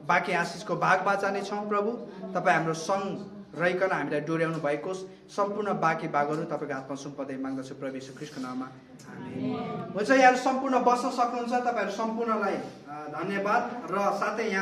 बाँकी आशिषको भागमा जानेछौँ प्रभु। तपाईँ हाम्रो सँग रहिकन हामीलाई डोर्याउनु भएको सम्पूर्ण बाँकी भागहरू तपाईँको हातमा सुम्पदै माग्दछु प्रभु येशू ख्रीष्टको नाममा, आमेन। हुन्छ, यहाँ सम्पूर्ण बस्न सक्नुहुन्छ। तपाईँहरू सम्पूर्णलाई धन्यवाद र साथै यहाँ